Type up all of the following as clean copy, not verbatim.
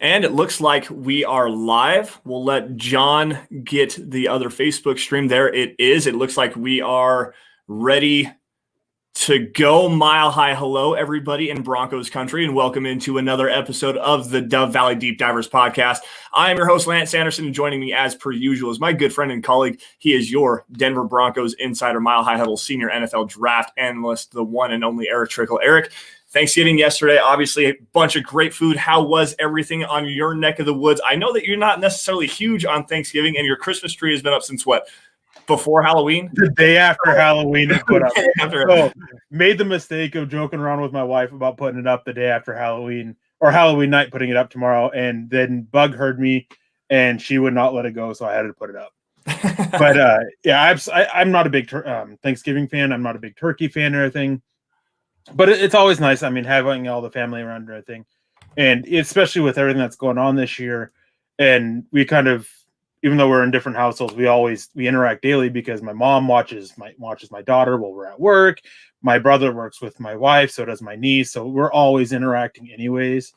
And it looks like we are live. We'll let John get the other Facebook stream. There it is. It looks like we are ready to go. Mile high hello, everybody in Broncos country, and welcome into another episode of the Dove Valley Deep Divers podcast. I am your host, Lance Sanderson, and joining me as per usual is my good friend and colleague. He is your Denver Broncos insider, Mile High Huddle senior NFL draft analyst, the one and only Erick Trickel. Erick, Thanksgiving yesterday, obviously a bunch of great food. How was everything on your neck of the woods? I know that you're not necessarily huge on Thanksgiving, and your Christmas tree has been up since what? Before Halloween? The day after Halloween is put up. So made the mistake of joking around with my wife about putting it up the day after Halloween or Halloween night, putting it up tomorrow. And then Bug heard me and she would not let it go. So I had to put it up. But yeah, I'm not a big Thanksgiving fan. I'm not a big turkey fan or anything. But it's always nice. I mean, having all the family around and everything. And especially with everything that's going on this year. And we kind of, even though we're in different households, we interact daily because my mom watches my daughter while we're at work. My brother works with my wife, so does my niece. So we're always interacting anyways.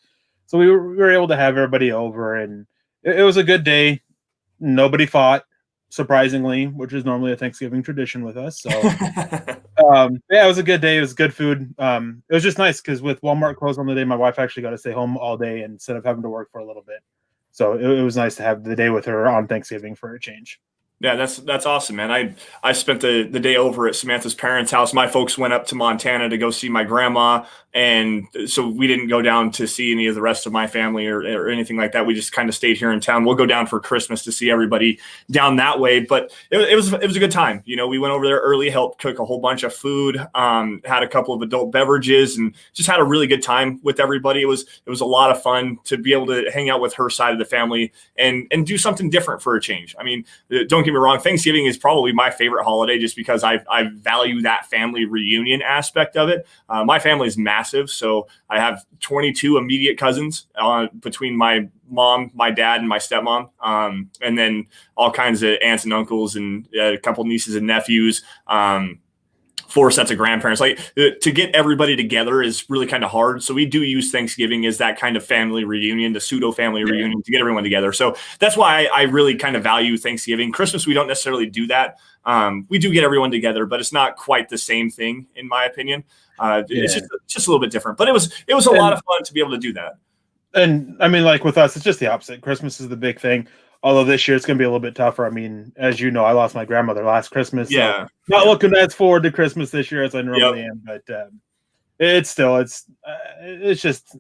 So we were able to have everybody over, and it was a good day. Nobody fought, surprisingly, which is normally a Thanksgiving tradition with us. So yeah, it was a good day. It was good food. It was just nice because with Walmart closed on the day, my wife actually got to stay home all day instead of having to work for a little bit. So it was nice to have the day with her on Thanksgiving for a change. Yeah, that's awesome, man. I spent the day over at Samantha's parents' house. My folks went up to Montana to go see my grandma, and so we didn't go down to see any of the rest of my family or anything like that. We just kind of stayed here in town. We'll go down for Christmas to see everybody down that way, but it was a good time. You know, we went over there early, helped cook a whole bunch of food, had a couple of adult beverages, and just had a really good time with everybody. It was a lot of fun to be able to hang out with her side of the family and do something different for a change. I mean, don't get me wrong, Thanksgiving is probably my favorite holiday just because I value that family reunion aspect of it. My family is massive, so I have 22 immediate cousins between my mom, my dad, and my stepmom, and then all kinds of aunts and uncles and a couple nieces and nephews. 4 sets of grandparents. Like to get everybody together is really kind of hard. So we do use Thanksgiving as that kind of family reunion, the pseudo family reunion to get everyone together. So that's why I really kind of value Thanksgiving. Christmas, we don't necessarily do that. We do get everyone together, but it's not quite the same thing in my opinion. It's just a little bit different, but it was a lot of fun to be able to do that. And I mean, like with us, it's just the opposite. Christmas is the big thing. Although this year it's going to be a little bit tougher. I mean, as you know, I lost my grandmother last Christmas. Yeah. So not looking as forward to Christmas this year as I normally am. But it's just,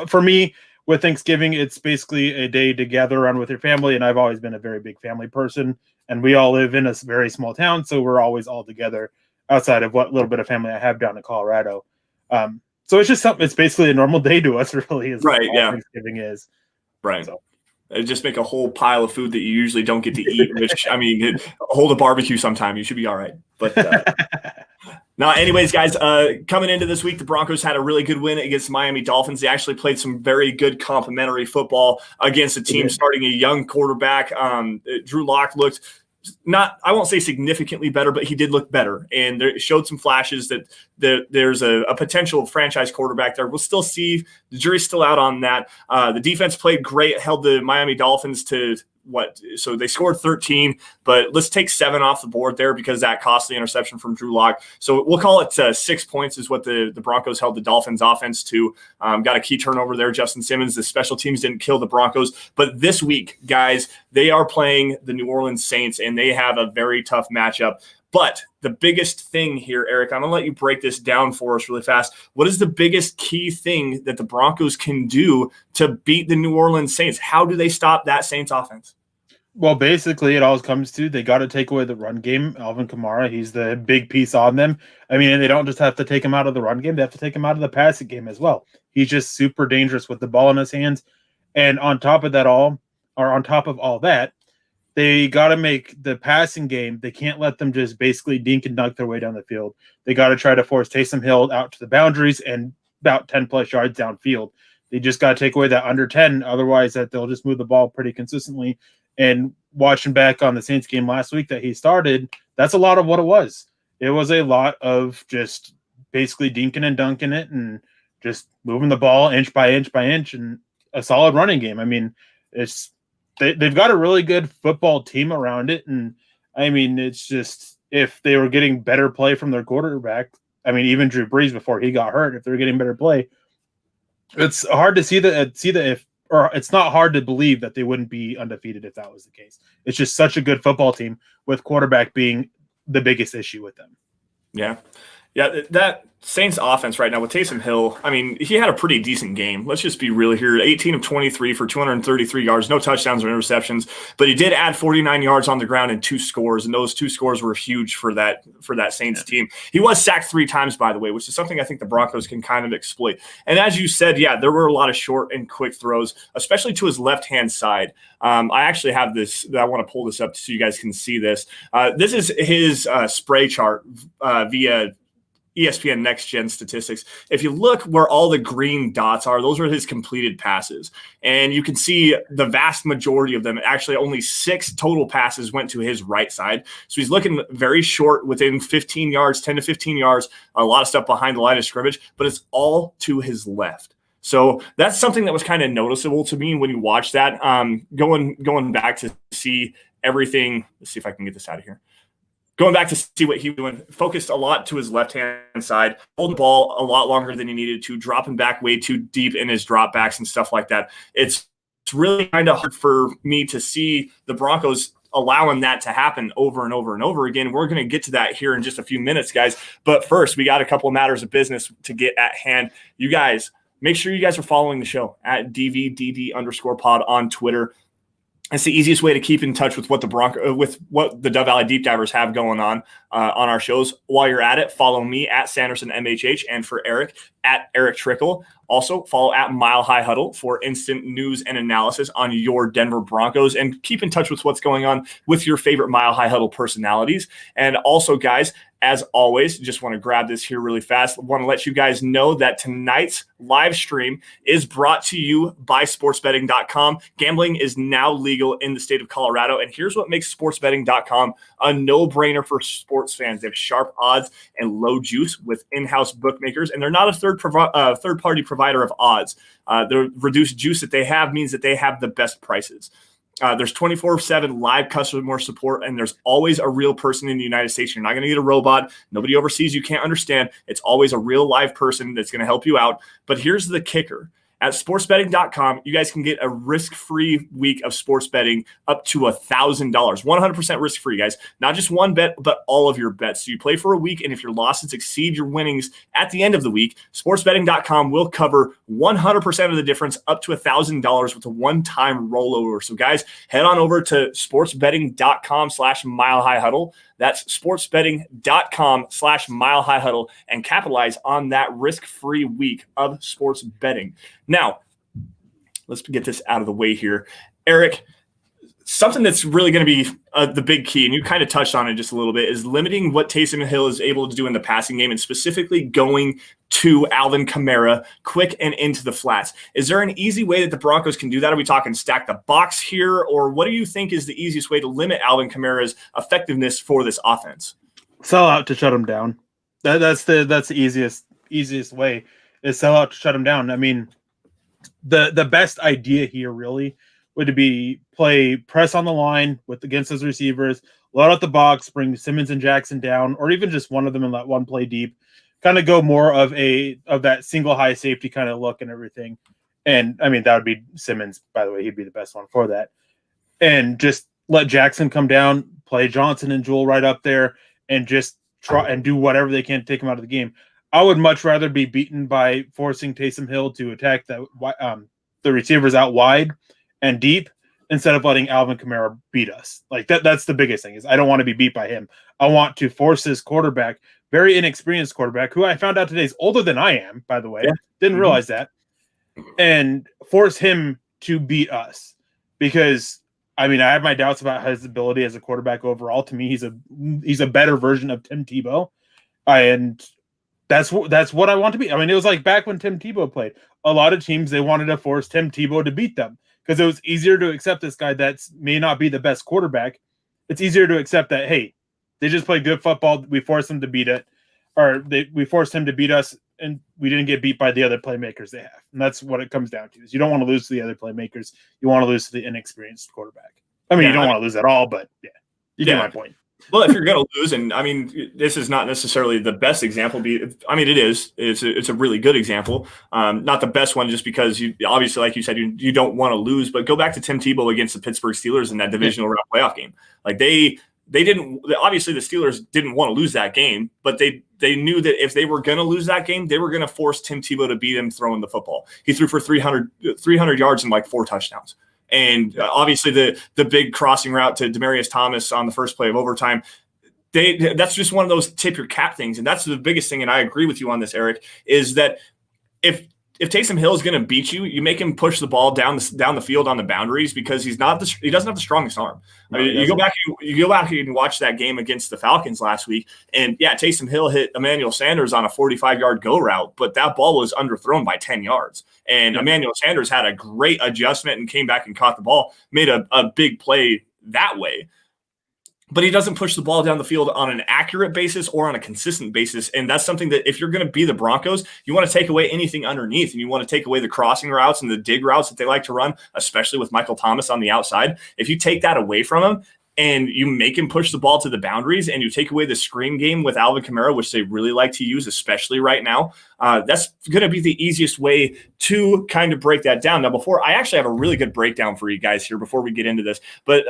for me, with Thanksgiving, it's basically a day to gather around with your family. And I've always been a very big family person. And we all live in a very small town. So we're always all together outside of what little bit of family I have down in Colorado. So it's just something, it's basically a normal day to us, really, is right. Yeah. Thanksgiving is. Right. So. Just make a whole pile of food that you usually don't get to eat, which, I mean, hold a barbecue sometime. You should be all right. But now, anyways, guys, coming into this week, the Broncos had a really good win against the Miami Dolphins. They actually played some very good complimentary football against a team starting a young quarterback. Drew Lock looked I won't say significantly better, but he did look better. And it showed some flashes that there's a potential franchise quarterback there. We'll still see. The jury's still out on that. The defense played great, held the Miami Dolphins to so they scored 13, but let's take 7 off the board there because that costly interception from Drew Lock. So we'll call it 6 points is what the Broncos held the Dolphins offense to. Got a key turnover there. Justin Simmons, the special teams didn't kill the Broncos. But this week, guys, they are playing the New Orleans Saints, and they have a very tough matchup. But the biggest thing here, Erick, I'm going to let you break this down for us really fast. What is the biggest key thing that the Broncos can do to beat the New Orleans Saints? How do they stop that Saints offense? Well, basically, it always comes to they got to take away the run game. Alvin Kamara, he's the big piece on them. I mean, and they don't just have to take him out of the run game; they have to take him out of the passing game as well. He's just super dangerous with the ball in his hands. And on top of all that, they got to make the passing game. They can't let them just basically dink and dunk their way down the field. They got to try to force Taysom Hill out to the boundaries and about 10 plus yards downfield. They just got to take away that under 10. Otherwise, that they'll just move the ball pretty consistently. And watching back on the Saints game last week that he started, that's a lot of what it was. It was a lot of just basically dinking and dunking it and just moving the ball inch by inch by inch. And a solid running game. I mean, they've got a really good football team around it, and I mean, it's just if they were getting better play from their quarterback, I mean, even Drew Brees before he got hurt, if they're getting better play, it's hard to see that or it's not hard to believe that they wouldn't be undefeated if that was the case. It's just such a good football team with quarterback being the biggest issue with them. Yeah. Yeah, that Saints offense right now with Taysom Hill, I mean, he had a pretty decent game. Let's just be real here. 18 of 23 for 233 yards, no touchdowns or interceptions, but he did add 49 yards on the ground and 2 scores, and those 2 scores were huge for that Saints team. He was sacked 3 times, by the way, which is something I think the Broncos can kind of exploit. And as you said, yeah, there were a lot of short and quick throws, especially to his left-hand side. I actually have this. I want to pull this up so you guys can see this. This is his spray chart via ESPN Next Gen statistics. If you look where all the green dots are, those are his completed passes. And you can see the vast majority of them, actually only 6 total passes went to his right side. So he's looking very short, within 15 yards, 10 to 15 yards, a lot of stuff behind the line of scrimmage, but it's all to his left. So that's something that was kind of noticeable to me when you watch that. Going back to see everything. Let's see if I can get this out of here. Going back to see what he was doing, focused a lot to his left-hand side, holding the ball a lot longer than he needed to, dropping back way too deep in his dropbacks and stuff like that. It's really kind of hard for me to see the Broncos allowing that to happen over and over and over again. We're going to get to that here in just a few minutes, guys. But first, we got a couple of matters of business to get at hand. You guys, make sure you guys are following the show at DVDD_pod on Twitter. It's the easiest way to keep in touch with what the Dove Valley Deep Divers have going on our shows. While you're at it, follow me at Sanderson MHH, and for Eric at Erick Trickel. Also, follow at Mile High Huddle for instant news and analysis on your Denver Broncos, and keep in touch with what's going on with your favorite Mile High Huddle personalities. And also, guys, as always, just want to grab this here really fast. I want to let you guys know that tonight's live stream is brought to you by sportsbetting.com. Gambling is now legal in the state of Colorado, and here's what makes sportsbetting.com a no-brainer for sports fans. They have sharp odds and low juice with in-house bookmakers, and they're not a third-party provider of odds. The reduced juice that they have means that they have the best prices. There's 24/7 live customer support, and there's always a real person in the United States. You're not going to get a robot. Nobody overseas you can't understand. It's always a real live person that's going to help you out. But here's the kicker. At sportsbetting.com, you guys can get a risk-free week of sports betting up to $1,000. 100% risk-free, guys. Not just one bet, but all of your bets. So you play for a week, and if your losses exceed your winnings at the end of the week, sportsbetting.com will cover 100% of the difference up to $1,000 with a one-time rollover. So, guys, head on over to sportsbetting.com/milehighhuddle. That's sportsbetting.com/milehighhuddle and capitalize on that risk-free week of sports betting. Now, let's get this out of the way here. Eric, something that's really going to be the big key, and you kind of touched on it just a little bit, is limiting what Taysom Hill is able to do in the passing game, and specifically going to Alvin Kamara quick and into the flats. Is there an easy way that the Broncos can do that? Are we talking stack the box here, or what do you think is the easiest way to limit Alvin Kamara's effectiveness for this offense? Sell out to shut him down. That's the easiest way is sell out to shut him down. I mean, the best idea here really would be play press on the line against his receivers, load out the box, bring Simmons and Jackson down, or even just one of them and let one play deep. Kind of go more of that single high safety kind of look and everything. And I mean, that would be Simmons, by the way. He'd be the best one for that. And just let Jackson come down, play Johnson and Jewell right up there, and just try and do whatever they can to take him out of the game. I would much rather be beaten by forcing Taysom Hill to attack the receivers out wide and deep instead of letting Alvin Kamara beat us. Like that's the biggest thing, is I don't want to be beat by him. I want to force this quarterback, very inexperienced quarterback, who I found out today is older than I am, by the way. Yeah. Didn't realize that. And force him to beat us. Because, I mean, I have my doubts about his ability as a quarterback overall. To me, he's a better version of Tim Tebow. And that's what I want to be. I mean, it was like back when Tim Tebow played. A lot of teams, they wanted to force Tim Tebow to beat them because it was easier to accept this guy that may not be the best quarterback. It's easier to accept that, hey, they just play good football. We forced them to beat it, or we forced him to beat us, and we didn't get beat by the other playmakers they have. And that's what it comes down to. Is you don't want to lose to the other playmakers. You want to lose to the inexperienced quarterback. I mean, you don't want to lose at all, but you get my point. Well, if you're going to lose, and I mean, this is not necessarily the best example. I mean, it is. It's a really good example. Not the best one, just because you obviously, like you said, you don't want to lose. But go back to Tim Tebow against the Pittsburgh Steelers in that divisional round playoff game. Like they didn't. Obviously, the Steelers didn't want to lose that game, but they knew that if they were going to lose that game, they were going to force Tim Tebow to beat him throwing the football. He threw for 300 yards and like 4 touchdowns. And obviously the big crossing route to Demaryius Thomas on the first play of overtime, that's just one of those tip your cap things. And that's the biggest thing. And I agree with you on this, Eric, is that if Taysom Hill is going to beat you, you make him push the ball down the field on the boundaries, because he doesn't have the strongest arm. I mean, you go back and watch that game against the Falcons last week, and Taysom Hill hit Emmanuel Sanders on a 45-yard go route, but that ball was underthrown by 10 yards. And Emmanuel Sanders had a great adjustment and came back and caught the ball, made a big play that way. But he doesn't push the ball down the field on an accurate basis or on a consistent basis. And that's something that if you're going to be the Broncos, you want to take away anything underneath, and you want to take away the crossing routes and the dig routes that they like to run, especially with Michael Thomas on the outside. If you take that away from him and you make him push the ball to the boundaries, and you take away the screen game with Alvin Kamara, which they really like to use, especially right now, that's going to be the easiest way to kind of break that down. Now, I actually have a really good breakdown for you guys here before we get into this. But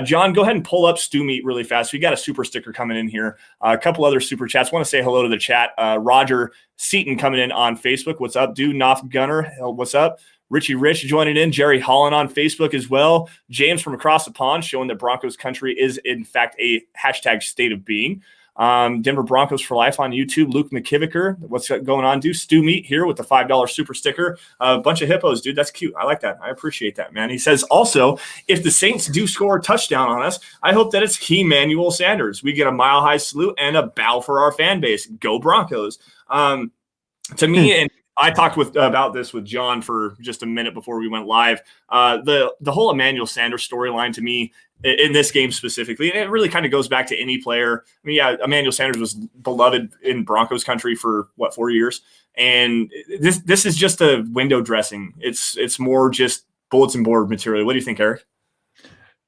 John, go ahead and pull up Stu Meat really fast. We got a super sticker coming in here. A couple other super chats. Want to say hello to the chat. Roger Seaton coming in on Facebook. What's up, dude? Noth Gunner. What's up? Richie Rich joining in. Jerry Holland on Facebook as well. James from across the pond showing that Broncos country is, in fact, a hashtag state of being. Denver Broncos for life on YouTube. Luke McKivicker. What's going on, dude? Stu Meat here with the $5 super sticker. A bunch of hippos, dude. That's cute. I like that. I appreciate that, man. He says, also, if the Saints do score a touchdown on us, I hope that it's Emmanuel Sanders. We get a mile-high salute and a bow for our fan base. Go Broncos. To me, and I talked about this with John for just a minute before we went live. The whole Emmanuel Sanders storyline, to me, in this game specifically, and it really kind of goes back to any player. I mean, Emmanuel Sanders was beloved in Broncos country for 4 years, and this is just a window dressing. It's more just bulletin board material. What do you think, Eric?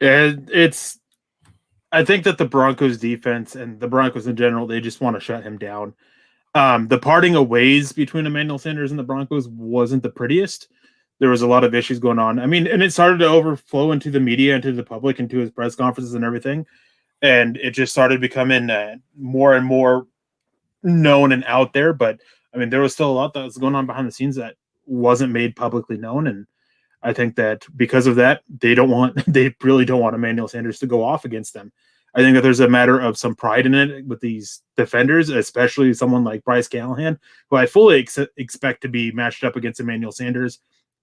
I think that the Broncos defense and the Broncos in general, they just want to shut him down. The parting of ways between Emmanuel Sanders and the Broncos wasn't the prettiest. There was a lot of issues going on. I mean, and it started to overflow into the media, into the public, into his press conferences and everything. And it just started becoming more and more known and out there. But I mean, there was still a lot that was going on behind the scenes that wasn't made publicly known. And I think that because of that, they really don't want Emmanuel Sanders to go off against them. I think that there's a matter of some pride in it with these defenders, especially someone like Bryce Callahan, who I fully expect to be matched up against Emmanuel Sanders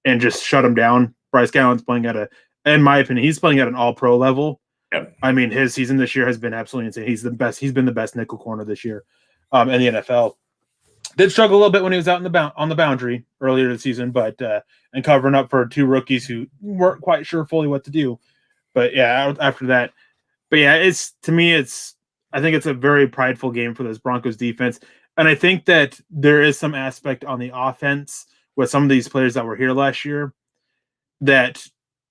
and just shut him down. Bryce Callahan's playing in my opinion, he's playing at an all-pro level. Yep. I mean, his season this year has been absolutely insane. He's the best. He's been the best nickel corner this year in the NFL. Did struggle a little bit when he was out on the boundary earlier this season, but and covering up for two rookies who weren't quite sure fully what to do. But yeah, after that. But yeah, I think it's a very prideful game for this Broncos defense. And I think that there is some aspect on the offense with some of these players that were here last year that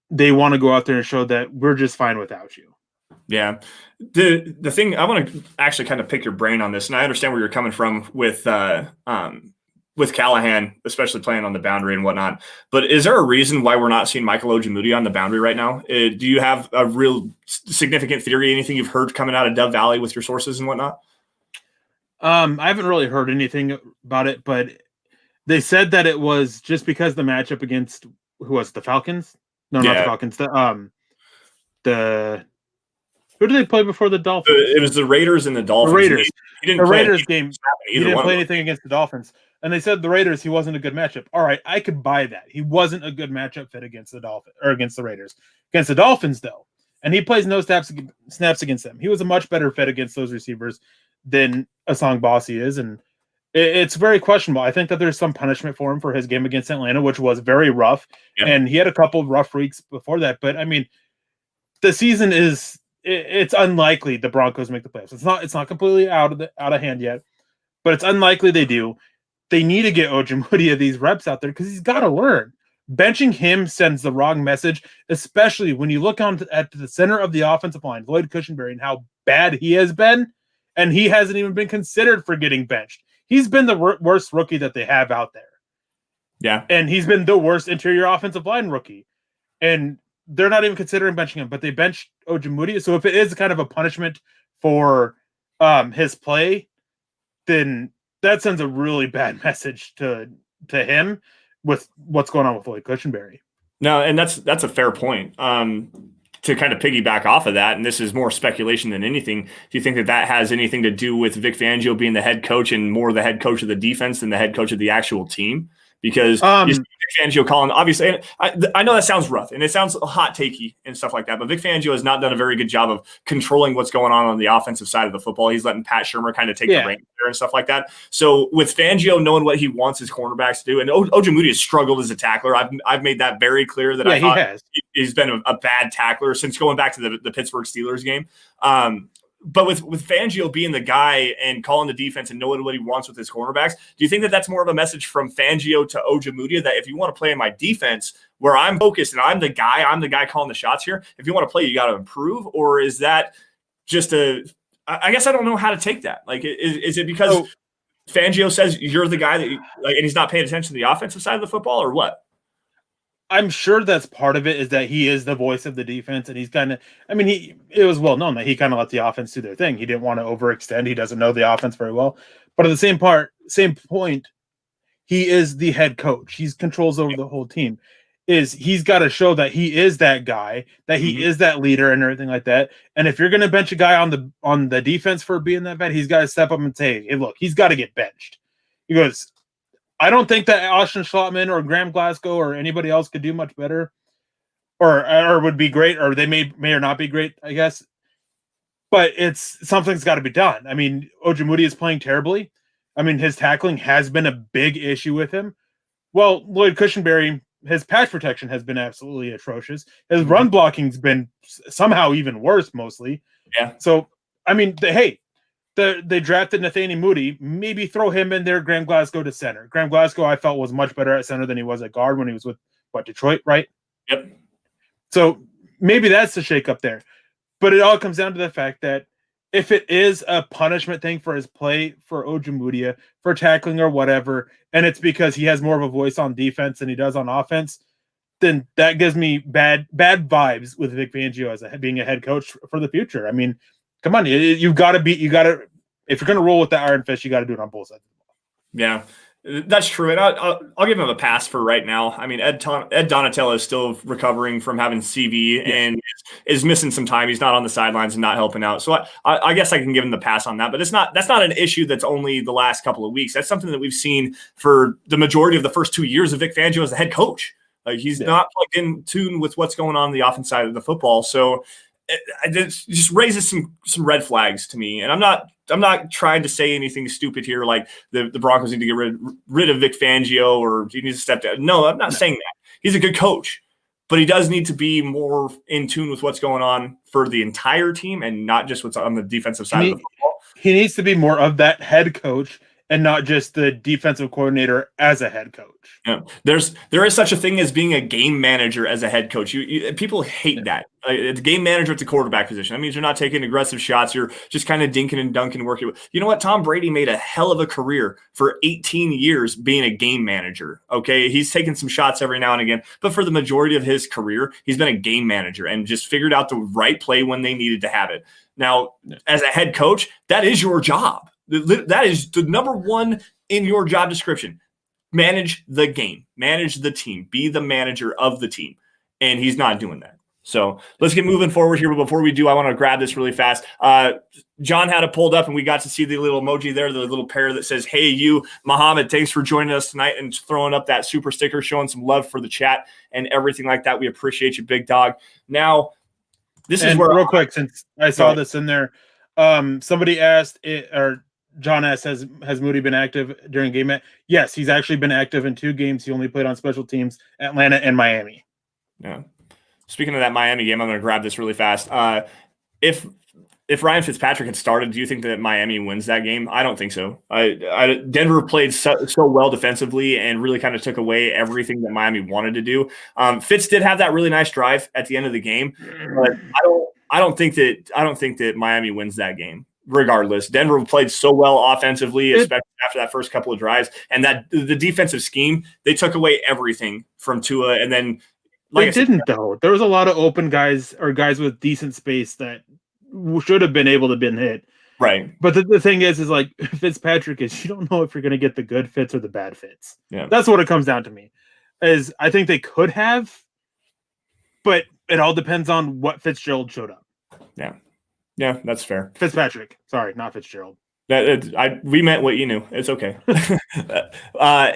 they want to go out there and show that we're just fine without you. Yeah. The thing, I want to actually kind of pick your brain on this, and I understand where you're coming from with Callahan, especially playing on the boundary and whatnot. But is there a reason why we're not seeing Michael Ojemudia on the boundary right now? Do you have a real significant theory, anything you've heard coming out of Dove Valley with your sources and whatnot? I haven't really heard anything about it, but they said that it was just because the matchup against the Falcons? No, not the Falcons. Who did they play before the Dolphins? It was the Raiders and the Dolphins. The Raiders. He the Raiders game. He didn't play anything against the Dolphins. And they said the Raiders, he wasn't a good matchup. All right, I could buy that. He wasn't a good matchup fit against the Dolphins or against the Raiders. Against the Dolphins, though, and he plays no snaps against them. He was a much better fit against those receivers than Asang Bossi is, and it's very questionable. I think that there's some punishment for him for his game against Atlanta, which was very rough, and he had a couple of rough weeks before that. But I mean, the season it's unlikely the Broncos make the playoffs. It's not completely out of hand yet, but it's unlikely they do. they need to get Ojemudia these reps out there because he's got to learn. Benching him sends the wrong message, especially when you look at the center of the offensive line, Lloyd Cushenberry, and how bad he has been, and he hasn't even been considered for getting benched. He's been the worst rookie that they have out there. Yeah. And he's been the worst interior offensive line rookie. And they're not even considering benching him, but they benched Ojemudia. So if it is kind of a punishment for his play, then that sends a really bad message to him with what's going on with Lloyd Cushenberry. No, and that's a fair point. To kind of piggyback off of that, and this is more speculation than anything, do you think that has anything to do with Vic Fangio being the head coach and more the head coach of the defense than the head coach of the actual team? Because you see Vic Fangio calling, obviously, and I know that sounds rough and it sounds hot takey and stuff like that, but Vic Fangio has not done a very good job of controlling what's going on the offensive side of the football. He's letting Pat Shurmur kind of take the reins there and stuff like that. So with Fangio knowing what he wants his cornerbacks to do, and Ojemudia has struggled as a tackler. I've made that very clear that I thought he's been a bad tackler since going back to the Pittsburgh Steelers game. But with Fangio being the guy and calling the defense and knowing what he wants with his cornerbacks, do you think that's more of a message from Fangio to Ojemudia that if you want to play in my defense where I'm focused and I'm the guy calling the shots here, if you want to play, you got to improve? Or is that just I guess I don't know how to take that. Like, is it because Fangio says you're the guy that and he's not paying attention to the offensive side of the football, or what? I'm sure that's part of it, is that he is the voice of the defense, and he's kind of, it was well known that he kind of let the offense do their thing. He didn't want to overextend. He doesn't know the offense very well. But at the same point, he is the head coach. He controls over the whole team. He's got to show that he is that guy, that he is that leader and everything like that. And if you're going to bench a guy on the defense for being that bad, he's got to step up and say, hey, look, he's got to get benched. He goes, I don't think that Austin Schlottman or Graham Glasgow or anybody else could do much better or would be great, or they may or not be great, I guess. But something's got to be done. Ojemudia is playing terribly. His tackling has been a big issue with him. Well, Lloyd Cushenberry, his pass protection has been absolutely atrocious. His run blocking's been somehow even worse, mostly. Yeah. So, they drafted Nathaniel Moody. Maybe throw him in there, Graham Glasgow to center. Graham Glasgow, I felt, was much better at center than he was at guard when he was with, Detroit, right? Yep. So maybe that's the shakeup there. But it all comes down to the fact that if it is a punishment thing for his play for Ojemudia, for tackling or whatever, and it's because he has more of a voice on defense than he does on offense, then that gives me bad vibes with Vic Fangio as being a head coach for the future. Come on, if you're going to roll with the iron fist, you got to do it on both sides of the ball. Yeah, that's true. And I'll give him a pass for right now. Ed Donatello is still recovering from having CV and is missing some time. He's not on the sidelines and not helping out. So I guess I can give him the pass on that. But that's not an issue that's only the last couple of weeks. That's something that we've seen for the majority of the first 2 years of Vic Fangio as the head coach. He's not plugged in tune with what's going on the offense side of the football. So it just raises some red flags to me. And I'm not trying to say anything stupid here, like the Broncos need to get rid of Vic Fangio or he needs to step down. No, I'm not saying that. He's a good coach, but he does need to be more in tune with what's going on for the entire team and not just what's on the defensive side of the football. He needs to be more of that head coach and not just the defensive coordinator as a head coach. Yeah. There is such a thing as being a game manager as a head coach. People hate that. It's game manager at the quarterback position. That means you're not taking aggressive shots. You're just kind of dinking and dunking, working. You know what? Tom Brady made a hell of a career for 18 years being a game manager. Okay. He's taken some shots every now and again, but for the majority of his career, he's been a game manager and just figured out the right play when they needed to have it. Now, as a head coach, that is your job. That is the number one in your job description. Manage the game, manage the team, be the manager of the team. And he's not doing that. So let's get moving forward here. But before we do, I want to grab this really fast. John had it pulled up and we got to see the little emoji there, the little pair that says, hey, you, Muhammad, thanks for joining us tonight and throwing up that super sticker, showing some love for the chat and everything like that. We appreciate you, big dog. Now, this is where real quick, since I saw this in there, somebody asked John asked, has Moody been active during game? Yes, he's actually been active in 2 games. He only played on special teams, Atlanta and Miami. Yeah. Speaking of that Miami game, I'm going to grab this really fast. If if Ryan Fitzpatrick had started, do you think that Miami wins that game? I don't think so. Denver played so well defensively and really kind of took away everything that Miami wanted to do. Fitz did have that really nice drive at the end of the game, but I don't think that Miami wins that game. Regardless, Denver played so well offensively, especially after that first couple of drives, and that the defensive scheme, they took away everything from Tua, and then they didn't though. There was a lot of open guys or guys with decent space that should have been able to been hit. Right. But the thing is like Fitzpatrick is you don't know if you're going to get the good fits or the bad fits. Yeah. That's what it comes down to me. Is I think they could have, but it all depends on what Fitzgerald showed up. Yeah. Yeah, that's fair. Fitzpatrick. Sorry, not Fitzgerald. We meant what you knew. It's okay.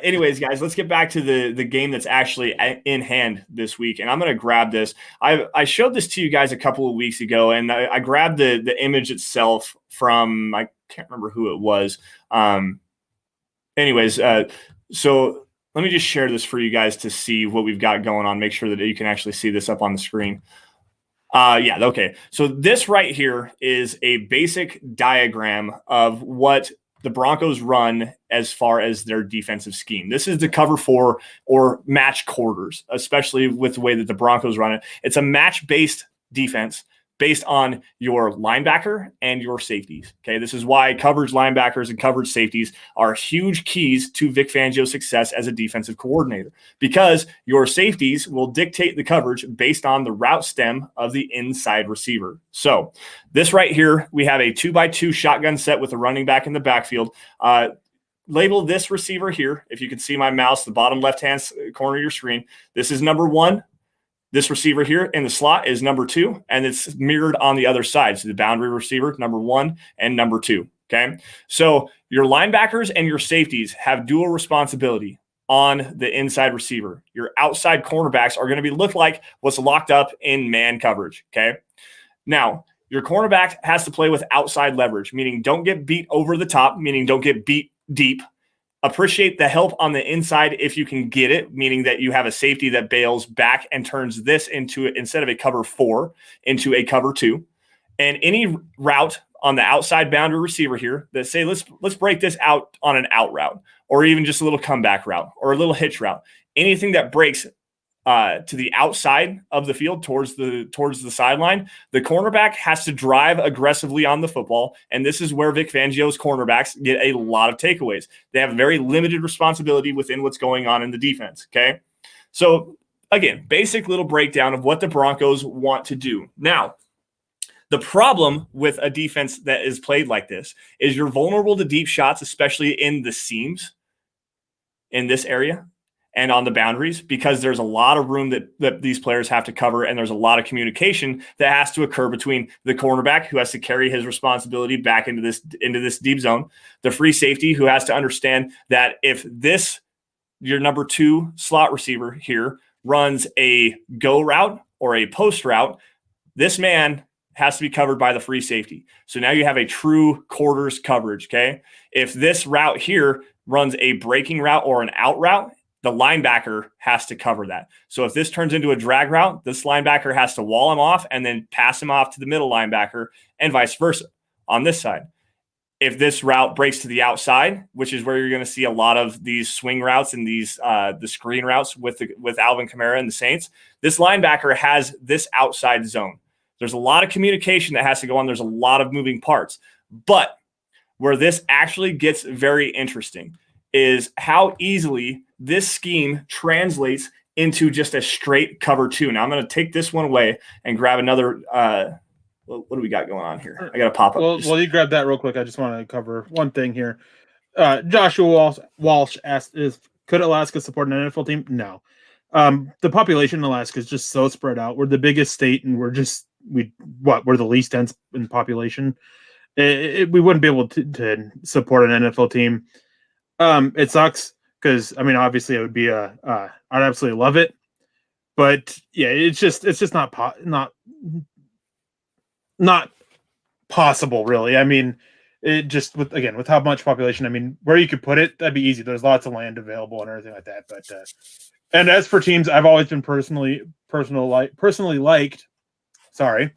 Anyways, guys, let's get back to the game that's actually in hand this week. And I'm going to grab this. I showed this to you guys a couple of weeks ago, and I grabbed the image itself from, I can't remember who it was. So let me just share this for you guys to see what we've got going on. Make sure that you can actually see this up on the screen. Okay. So this right here is a basic diagram of what the Broncos run as far as their defensive scheme. This is the cover 4 or match quarters, especially with the way that the Broncos run it. It's a match-based defense based on your linebacker and your safeties. Okay, this is why coverage linebackers and coverage safeties are huge keys to Vic Fangio's success as a defensive coordinator, because your safeties will dictate the coverage based on the route stem of the inside receiver. So this right here, we have a 2x2 shotgun set with a running back in the backfield. Label this receiver here. If you can see my mouse, the bottom left-hand corner of your screen, this is number 1. This receiver here in the slot is number 2, and it's mirrored on the other side. So the boundary receiver, number 1 and number 2. Okay. So your linebackers and your safeties have dual responsibility on the inside receiver. Your outside cornerbacks are going to look like what's locked up in man coverage. Okay. Now, your cornerback has to play with outside leverage, meaning don't get beat over the top, meaning don't get beat deep. Appreciate the help on the inside if you can get it, meaning that you have a safety that bails back and turns this into, instead of a cover 4, into a cover 2. And any route on the outside boundary receiver here that say, let's break this out on an out route, or even just a little comeback route or a little hitch route. Anything that breaks to the outside of the field towards the sideline, the cornerback has to drive aggressively on the football, and this is where Vic Fangio's cornerbacks get a lot of takeaways. They have very limited responsibility within what's going on in the defense. Okay, so again, basic little breakdown of what the Broncos want to do. Now, the problem with a defense that is played like this is you're vulnerable to deep shots, especially in the seams in this area and on the boundaries, because there's a lot of room that these players have to cover, and there's a lot of communication that has to occur between the cornerback, who has to carry his responsibility back into this deep zone, the free safety, who has to understand that if your number 2 slot receiver here runs a go route or a post route, this man has to be covered by the free safety. So now you have a true quarters coverage. Okay. If this route here runs a breaking route or an out route, the linebacker has to cover that. So if this turns into a drag route, this linebacker has to wall him off and then pass him off to the middle linebacker, and vice versa on this side. If this route breaks to the outside, which is where you're going to see a lot of these swing routes and these the screen routes with Alvin Kamara and the Saints, this linebacker has this outside zone. There's a lot of communication that has to go on. There's a lot of moving parts. But where this actually gets very interesting is how easily this scheme translates into just a straight cover 2. Now I'm going to take this one away and grab another. What do we got going on here? I got to pop up. Well, you grab that real quick. I just want to cover one thing here. Joshua Walsh asked, could Alaska support an NFL team? No. The population in Alaska is just so spread out. We're the biggest state, and we're the least dense in population. We wouldn't be able to support an NFL team. It sucks because, I mean, obviously it would be I'd absolutely love it, but yeah, it's just not possible, really. I mean, it just with how much population, I mean, where you could put it, that'd be easy. There's lots of land available and everything like that. But and as for teams, I've always been personally liked. Sorry.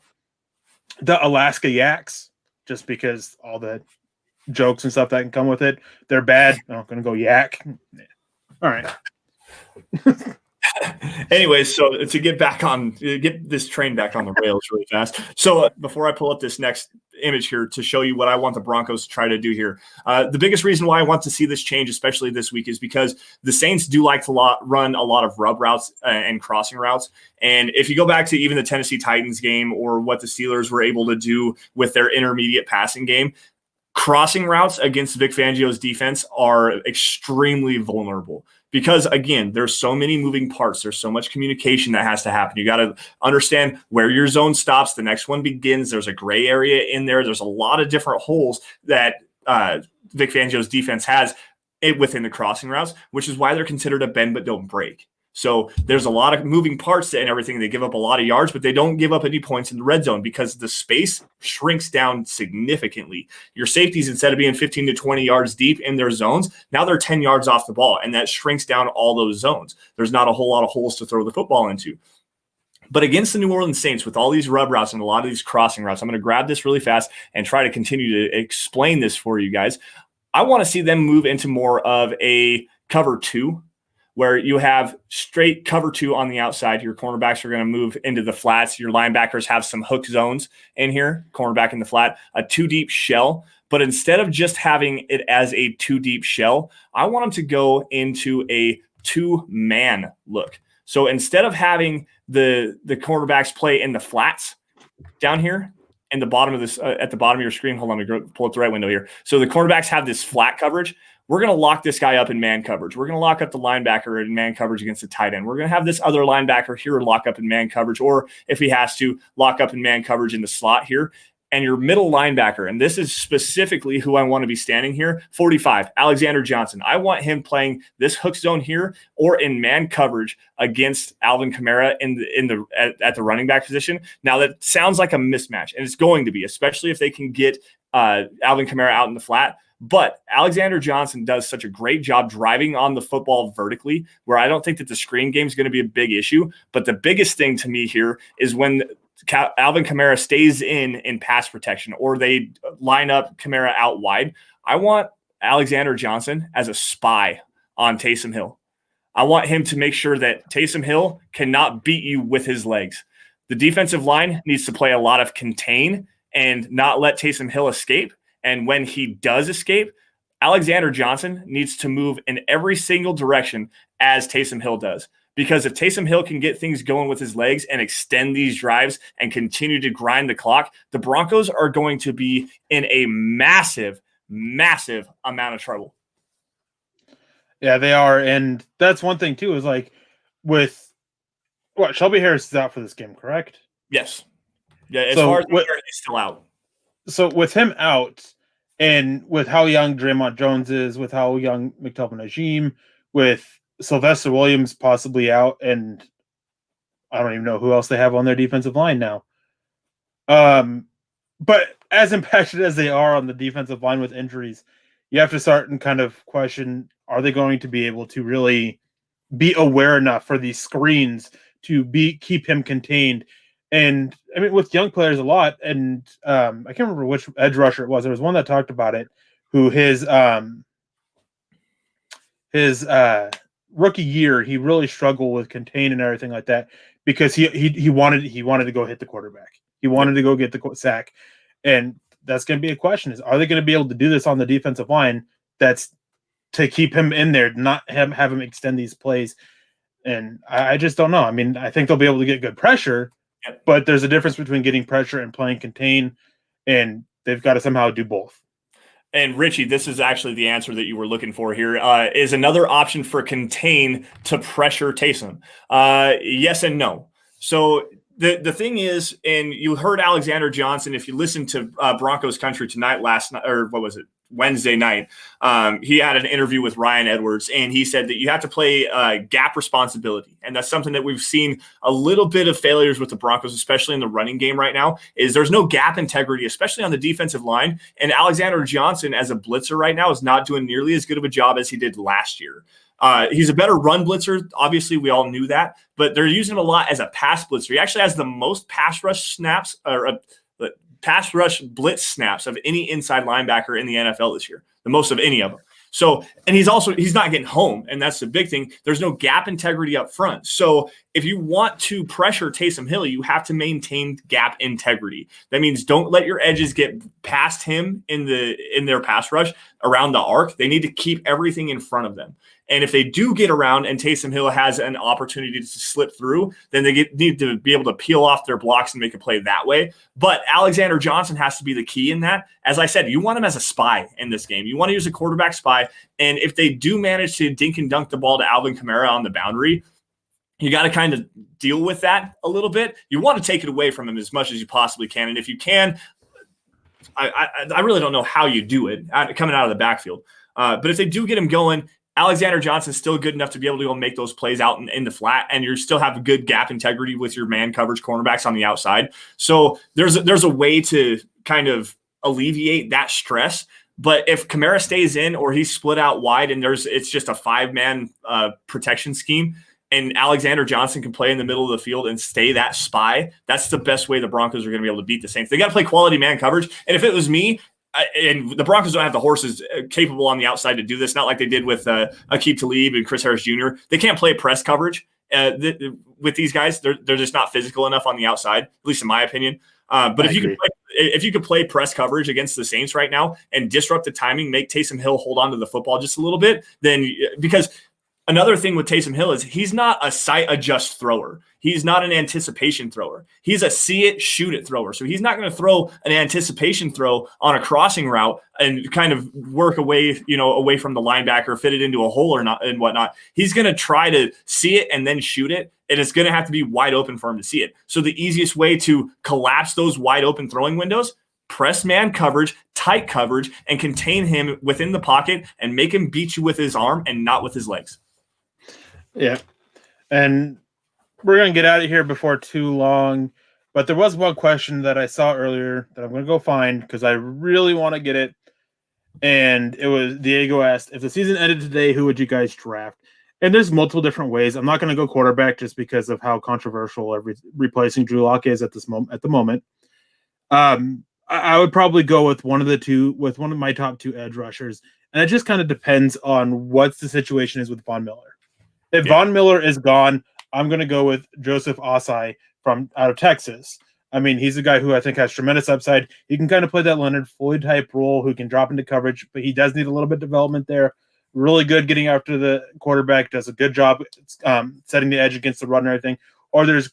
the Alaska Yaks, just because all the jokes and stuff that can come with it. They're bad. I'm going to go yak. All right. Anyways, so to get this train back on the rails really fast. So before I pull up this next image here to show you what I want the Broncos to try to do here, the biggest reason why I want to see this change, especially this week, is because the Saints do like to run a lot of rub routes and crossing routes. And if you go back to even the Tennessee Titans game or what the Steelers were able to do with their intermediate passing game, crossing routes against Vic Fangio's defense are extremely vulnerable because, again, there's so many moving parts. There's so much communication that has to happen. You got to understand where your zone stops, the next one begins. There's a gray area in there. There's a lot of different holes that Vic Fangio's defense has within the crossing routes, which is why they're considered a bend but don't break. So there's a lot of moving parts and everything. They give up a lot of yards, but they don't give up any points in the red zone because the space shrinks down significantly. Your safeties, instead of being 15 to 20 yards deep in their zones, now they're 10 yards off the ball, and that shrinks down all those zones. There's not a whole lot of holes to throw the football into. But against the New Orleans Saints, with all these rub routes and a lot of these crossing routes, I'm going to grab this really fast and try to continue to explain this for you guys. I want to see them move into more of a cover two, where you have straight cover two on the outside. Your cornerbacks are going to move into the flats. Your linebackers have some hook zones in here, cornerback in the flat, a two deep shell. But instead of just having it as a two deep shell, I want them to go into a two-man look. So instead of having the cornerbacks play in the flats down here, in the bottom of this, at the bottom of your screen, hold on, let me pull up the right window here. So the cornerbacks have this flat coverage. We're going to lock this guy up in man coverage. We're going to lock up the linebacker in man coverage against the tight end. We're going to have this other linebacker here lock up in man coverage, or if he has to, lock up in man coverage in the slot here. And your middle linebacker, and this is specifically who I want to be standing here, 45, Alexander Johnson. I want him playing this hook zone here or in man coverage against Alvin Kamara at the running back position. Now, that sounds like a mismatch, and it's going to be, especially if they can get Alvin Kamara out in the flat. But Alexander Johnson does such a great job driving on the football vertically, where I don't think that the screen game is going to be a big issue. But the biggest thing to me here is when Alvin Kamara stays in pass protection, or they line up Kamara out wide. I want Alexander Johnson as a spy on Taysom Hill. I want him to make sure that Taysom Hill cannot beat you with his legs. The defensive line needs to play a lot of contain and not let Taysom Hill escape. And when he does escape, Alexander Johnson needs to move in every single direction as Taysom Hill does. Because if Taysom Hill can get things going with his legs and extend these drives and continue to grind the clock, the Broncos are going to be in a massive, massive amount of trouble. Yeah, they are. And that's one thing, too, is like with what Shelby Harris is out for this game, correct? Yes. Yeah, as far as he's still out. So with him out, and with how young Draymond Jones is, with how young McTelvin Najim, with Sylvester Williams possibly out, and I don't even know who else they have on their defensive line now. But as impacted as they are on the defensive line with injuries, you have to start and kind of question, are they going to be able to really be aware enough for these screens to keep him contained? And I mean, with young players a lot, and I can't remember which edge rusher it was. There was one that talked about it, who his rookie year, he really struggled with contain and everything like that because he wanted to go hit the quarterback. He wanted to go get the sack, and that's going to be a question: is are they going to be able to do this on the defensive line? That's to keep him in there, not have him extend these plays. And I just don't know. I mean, I think they'll be able to get good pressure. But there's a difference between getting pressure and playing contain, and they've got to somehow do both. And Richie, this is actually the answer that you were looking for here. Is another option for contain to pressure Taysom? Yes and no. So the thing is, and you heard Alexander Johnson, if you listened to Broncos Country tonight last night, or what was it? Wednesday night, he had an interview with Ryan Edwards, and he said that you have to play gap responsibility. And that's something that we've seen a little bit of failures with the Broncos, especially in the running game right now, is there's no gap integrity, especially on the defensive line. And Alexander Johnson as a blitzer right now is not doing nearly as good of a job as he did last year. He's a better run blitzer. Obviously, we all knew that, but they're using him a lot as a pass blitzer. He actually has the most pass rush snaps or pass rush blitz snaps of any inside linebacker in the NFL this year, the most of any of them. So, and he's not getting home, and that's the big thing. There's no gap integrity up front. So if you want to pressure Taysom Hill, you have to maintain gap integrity. That means don't let your edges get past him in their pass rush around the arc. They need to keep everything in front of them. And if they do get around and Taysom Hill has an opportunity to slip through, then they need to be able to peel off their blocks and make a play that way. But Alexander Johnson has to be the key in that. As I said, you want him as a spy in this game. You want to use a quarterback spy. And if they do manage to dink and dunk the ball to Alvin Kamara on the boundary, you got to kind of deal with that a little bit. You want to take it away from him as much as you possibly can. And if you can, I really don't know how you do it coming out of the backfield. But if they do get him going, Alexander Johnson's still good enough to be able to go make those plays out in the flat, and you still have a good gap integrity with your man coverage cornerbacks on the outside. So there's a way to kind of alleviate that stress. But if Kamara stays in or he's split out wide and it's just a 5-man protection scheme, and Alexander Johnson can play in the middle of the field and stay that spy, that's the best way the Broncos are going to be able to beat the Saints. They got to play quality man coverage. And if it was me, and the Broncos don't have the horses capable on the outside to do this, not like they did with Aqib Talib and Chris Harris Jr. They can't play press coverage with these guys. They're just not physical enough on the outside, at least in my opinion. But if you could play press coverage against the Saints right now and disrupt the timing, make Taysom Hill hold on to the football just a little bit, then because another thing with Taysom Hill is he's not a sight adjust thrower. He's not an anticipation thrower. He's a see it, shoot it thrower. So he's not going to throw an anticipation throw on a crossing route and kind of work away from the linebacker, fit it into a hole or not and whatnot. He's going to try to see it and then shoot it. And it's going to have to be wide open for him to see it. So the easiest way to collapse those wide open throwing windows, press man coverage, tight coverage, and contain him within the pocket and make him beat you with his arm and not with his legs. Yeah. And we're going to get out of here before too long. But there was one question that I saw earlier that I'm going to go find because I really want to get it. And it was Diego asked, if the season ended today, who would you guys draft? And there's multiple different ways. I'm not going to go quarterback just because of how controversial replacing Drew Lock is at the moment. I would probably go with one of my top 2 edge rushers. And it just kind of depends on what the situation is with Von Miller. If Von Miller is gone, I'm going to go with Joseph Osai from out of Texas. I mean, he's a guy who I think has tremendous upside. He can kind of play that Leonard Floyd type role who can drop into coverage, but he does need a little bit of development there. Really good getting after the quarterback, does a good job setting the edge against the run and everything. Or there's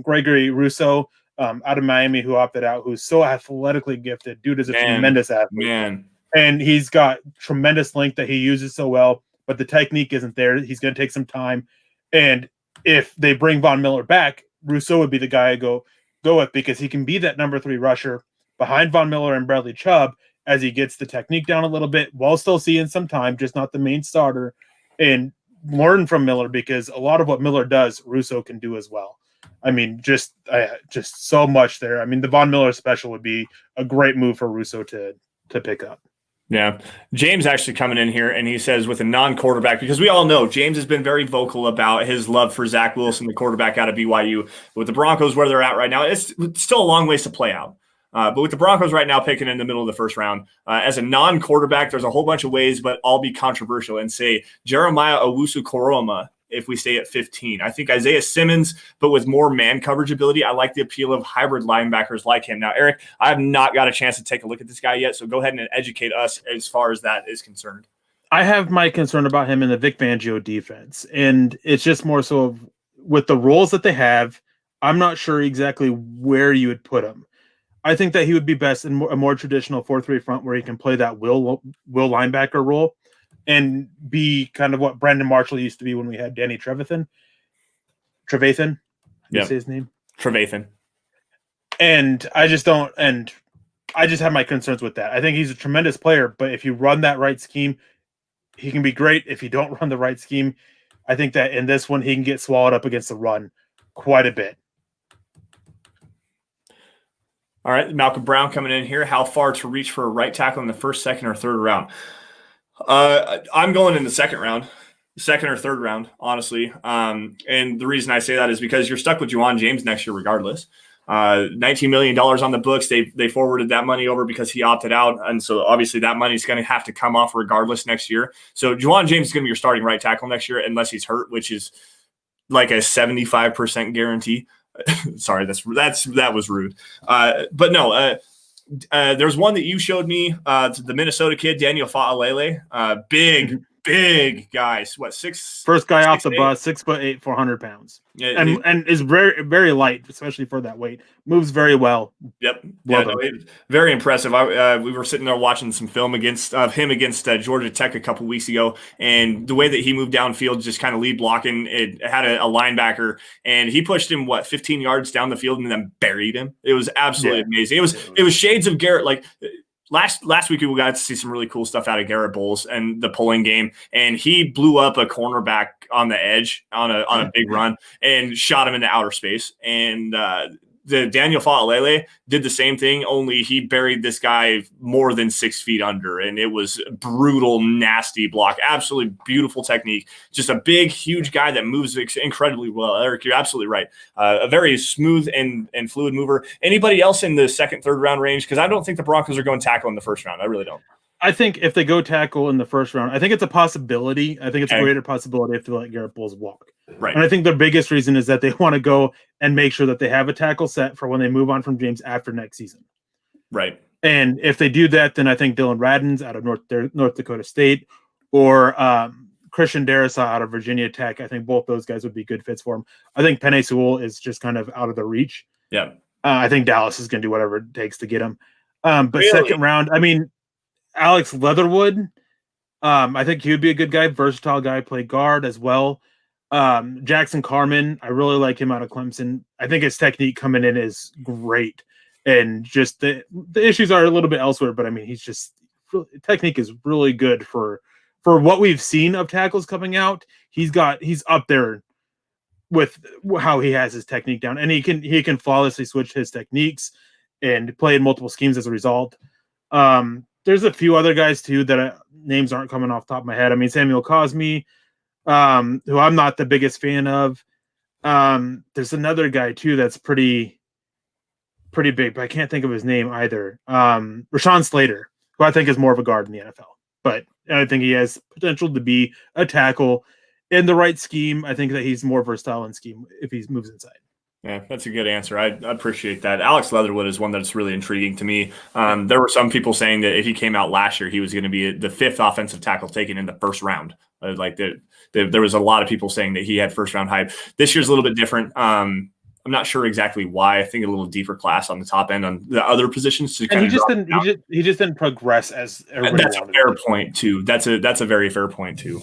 Gregory Rousseau out of Miami who opted out, who's so athletically gifted. Dude is a tremendous athlete. And he's got tremendous length that he uses so well, but the technique isn't there. He's going to take some time. And if they bring Von Miller back, Rousseau would be the guy I go with because he can be that number 3 rusher behind Von Miller and Bradley Chubb as he gets the technique down a little bit while still seeing some time, just not the main starter, and learn from Miller because a lot of what Miller does, Rousseau can do as well. I mean, just so much there. I mean, the Von Miller special would be a great move for Rousseau to pick up. Yeah. James actually coming in here, and he says with a non-quarterback, because we all know James has been very vocal about his love for Zach Wilson, the quarterback out of BYU. With the Broncos where they're at right now, it's still a long ways to play out. But with the Broncos right now picking in the middle of the first round, as a non-quarterback, there's a whole bunch of ways, but all be controversial, and say Jeremiah Owusu-Koroma if we stay at 15. I think Isaiah Simmons, but with more man coverage ability. I like the appeal of hybrid linebackers like him. Now, Eric, I have not got a chance to take a look at this guy yet, so go ahead and educate us as far as that is concerned. I have my concern about him in the Vic Fangio defense, and it's just more so of, with the roles that they have, I'm not sure exactly where you would put him. I think that he would be best in a more traditional 4-3 front where he can play that will linebacker role and be kind of what Brandon Marshall used to be when we had Danny Trevathan. How do you say his name? Trevathan. And I just have my concerns with that. I think he's a tremendous player, but if you run that right scheme, he can be great. If you don't run the right scheme, I think that in this one, he can get swallowed up against the run quite a bit. All right, Malcolm Brown coming in here. How far to reach for a right tackle in the first, second, or third round? I'm going in the second or third round, honestly. And the reason I say that is because you're stuck with Juwan James next year regardless. $19 million on the books. They forwarded that money over because he opted out. And so obviously that money is going to have to come off regardless next year. So Juwan James is going to be your starting right tackle next year, unless he's hurt, which is like a 75% guarantee. Sorry, that was rude. But no, there's one that you showed me, the Minnesota kid, Daniel Fa'alele, big guys. What, first guy off the bus, 6'8", 400 pounds. Yeah, and is very, very light, especially for that weight. Moves very well. Yep. Very impressive. We were sitting there watching some film against Georgia Tech a couple weeks ago, and the way that he moved downfield, just kind of lead blocking, it had a linebacker, and he pushed him 15 yards down the field and then buried him. It was absolutely amazing. It was shades of Garrett. Like last week we got to see some really cool stuff out of Garrett Bolles and the pulling game, and he blew up a cornerback on the edge on a big run and shot him into outer space. And the Daniel Fa'alele did the same thing, only he buried this guy more than 6 feet under, and it was brutal, nasty block. Absolutely beautiful technique. Just a big, huge guy that moves incredibly well. Eric, you're absolutely right. A very smooth and fluid mover. Anybody else in the second, third round range? Because I don't think the Broncos are going tackle in the first round. I really don't. I think if they go tackle in the first round, I think it's a possibility. I think it's a greater possibility if they let Garrett Bolles walk. Right. And I think their biggest reason is that they want to go and make sure that they have a tackle set for when they move on from James after next season. Right. And if they do that, then I think Dylan Radins out of North Dakota State or Christian Darrisaw out of Virginia Tech, I think both those guys would be good fits for him. I think Penei Sewell is just kind of out of the reach. Yeah. I think Dallas is going to do whatever it takes to get him. But really? Second round, I mean, Alex Leatherwood, I think he would be a good guy, versatile guy, play guard as well. Jackson Carman, I really like him out of Clemson. I think his technique coming in is great, and just the issues are a little bit elsewhere. But I mean, technique is really good for what we've seen of tackles coming out. He's up there with how he has his technique down, and he can flawlessly switch his techniques and play in multiple schemes as a result. There's a few other guys too that names aren't coming off the top of my head. I mean, Samuel Cosme, who I'm not the biggest fan of. There's another guy too that's pretty big, but I can't think of his name either. Rashawn Slater, who I think is more of a guard in the NFL, but I think he has potential to be a tackle in the right scheme. I think that he's more versatile in scheme if he moves inside. Yeah, that's a good answer. I appreciate that. Alex Leatherwood is one that's really intriguing to me. There were some people saying that if he came out last year, he was going to be the 5th offensive tackle taken in the first round. There was a lot of people saying that he had first round hype. This year's a little bit different. I'm not sure exactly why. I think a little deeper class on the top end on the other positions. He just didn't progress as everybody that's wanted. A fair point too. That's a very fair point too.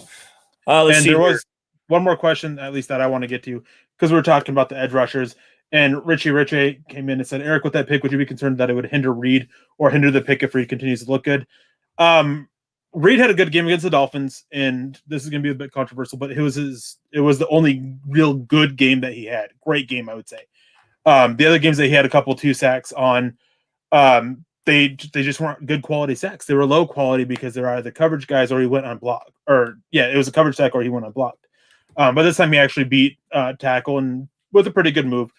There was one more question, at least that I want to get to, because we were talking about the edge rushers, and Richie came in and said, Eric, with that pick, would you be concerned that it would hinder Reed or hinder the pick if Reed continues to look good? Reed had a good game against the Dolphins, and this is going to be a bit controversial, but it was the only real good game that he had. Great game, I would say. The other games that he had a couple 2 sacks on, they just weren't good quality sacks. They were low quality because they're either coverage guys or he went unblocked. It was a coverage sack or he went unblocked. But this time he actually beat tackle and with a pretty good move.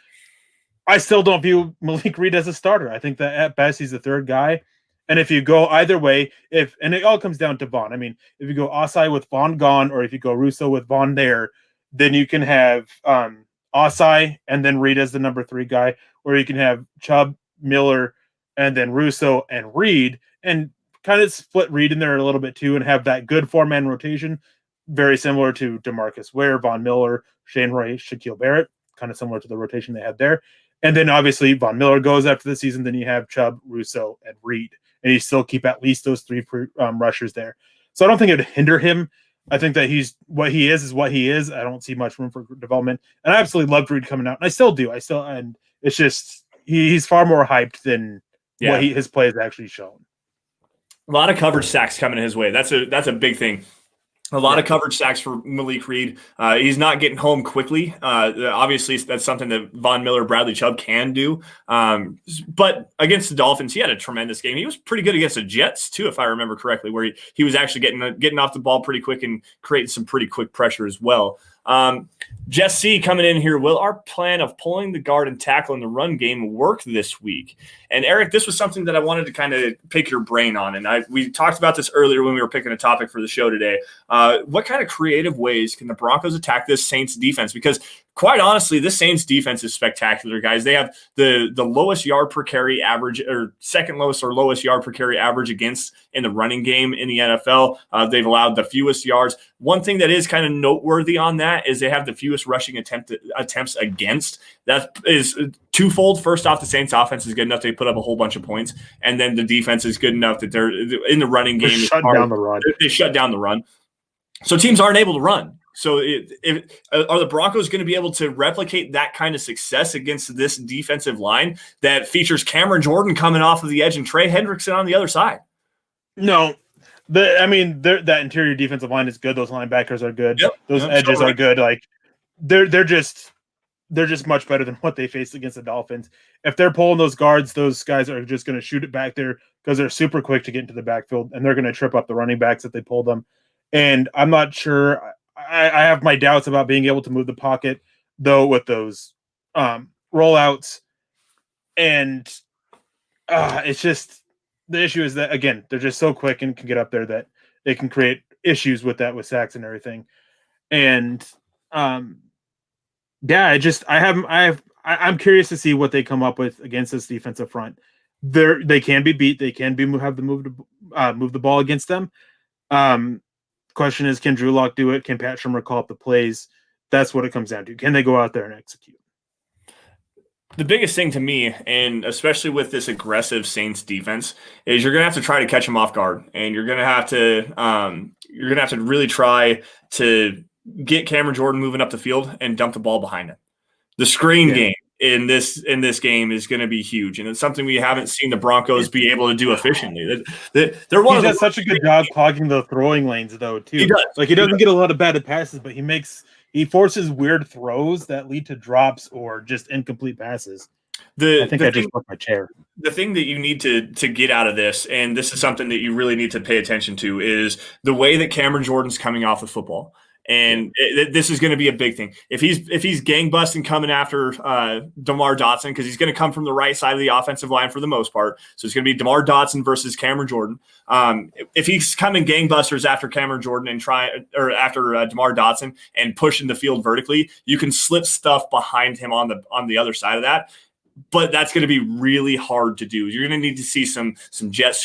I still don't view Malik Reed as a starter. I think that at best he's the 3rd guy. And if you go either way, and it all comes down to Vaughn. I mean, if you go Osai with Vaughn gone, or if you go Russo with Vaughn there, then you can have Osai and then Reed as the number 3 guy, or you can have Chubb, Miller, and then Russo and Reed, and kind of split Reed in there a little bit too, and have that good 4-man rotation, very similar to DeMarcus Ware, Von Miller, Shane Ray, Shaquille Barrett, kind of similar to the rotation they had there. And then obviously Von Miller goes after the season, then you have Chubb, Russo, and Reed. And you still keep at least those 3 rushers there. So I don't think it would hinder him. I think that what he is what he is. I don't see much room for development. And I absolutely loved Reed coming out. And I still do. And it's just he's far more hyped than what his play has actually shown. A lot of coverage sacks coming his way. That's a big thing. A lot of coverage sacks for Malik Reed. He's not getting home quickly. Obviously, that's something that Von Miller, Bradley Chubb can do. But against the Dolphins, he had a tremendous game. He was pretty good against the Jets, too, if I remember correctly, where he was actually getting off the ball pretty quick and creating some pretty quick pressure as well. Jess C coming in here. Will our plan of pulling the guard and tackle in the run game work this week? And Eric, this was something that I wanted to kind of pick your brain on. And we talked about this earlier when we were picking a topic for the show today. What kind of creative ways can the Broncos attack this Saints defense? Because quite honestly, this Saints defense is spectacular, guys. They have the lowest yard per carry average, or second lowest or lowest yard per carry average against in the running game in the NFL. They've allowed the fewest yards. One thing that is kind of noteworthy on that is they have the fewest rushing attempts against. That is twofold. First off, the Saints offense is good enough they put up a whole bunch of points, and then the defense is good enough that they're in the running game. Shut down the run. They shut down the run. So teams aren't able to run. So are the Broncos going to be able to replicate that kind of success against this defensive line that features Cameron Jordan coming off of the edge and Trey Hendrickson on the other side? No. That interior defensive line is good. Those linebackers are good. Yep. Those edges are good. Like they're just much better than what they faced against the Dolphins. If they're pulling those guards, those guys are just going to shoot it back there because they're super quick to get into the backfield, and they're going to trip up the running backs if they pull them. And I'm not sure. I have my doubts about being able to move the pocket, though, with those rollouts. And it's just the issue is that, again, they're just so quick and can get up there that they can create issues with that, with sacks and everything. And I'm curious to see what they come up with against this defensive front. They can be beat. They can move the ball against them. Question is, can Drew Lock do it? Can Pat Shurmur call up the plays? That's what it comes down to. Can they go out there and execute? The biggest thing to me, and especially with this aggressive Saints defense, is you're going to have to try to catch them off guard, and you're going to have to really try to get Cameron Jordan moving up the field and dump the ball behind him. The screen game in this game is going to be huge, and it's something we haven't seen the Broncos be able to do efficiently. He does such a good job clogging the throwing lanes, though, too. He does. Like, he doesn't get a lot of batted passes, but he forces weird throws that lead to drops or just incomplete passes. I just broke my chair. The thing that you need to get out of this, and this is something that you really need to pay attention to, is the way that Cameron Jordan's coming off the football. And this is going to be a big thing. If he's gangbusting coming after DeMar Dotson, because he's going to come from the right side of the offensive line for the most part. So it's going to be DeMar Dotson versus Cameron Jordan. If he's coming gangbusters after Cameron Jordan after DeMar Dotson and pushing the field vertically, you can slip stuff behind him on the other side of that. But that's going to be really hard to do. You're going to need to see some jet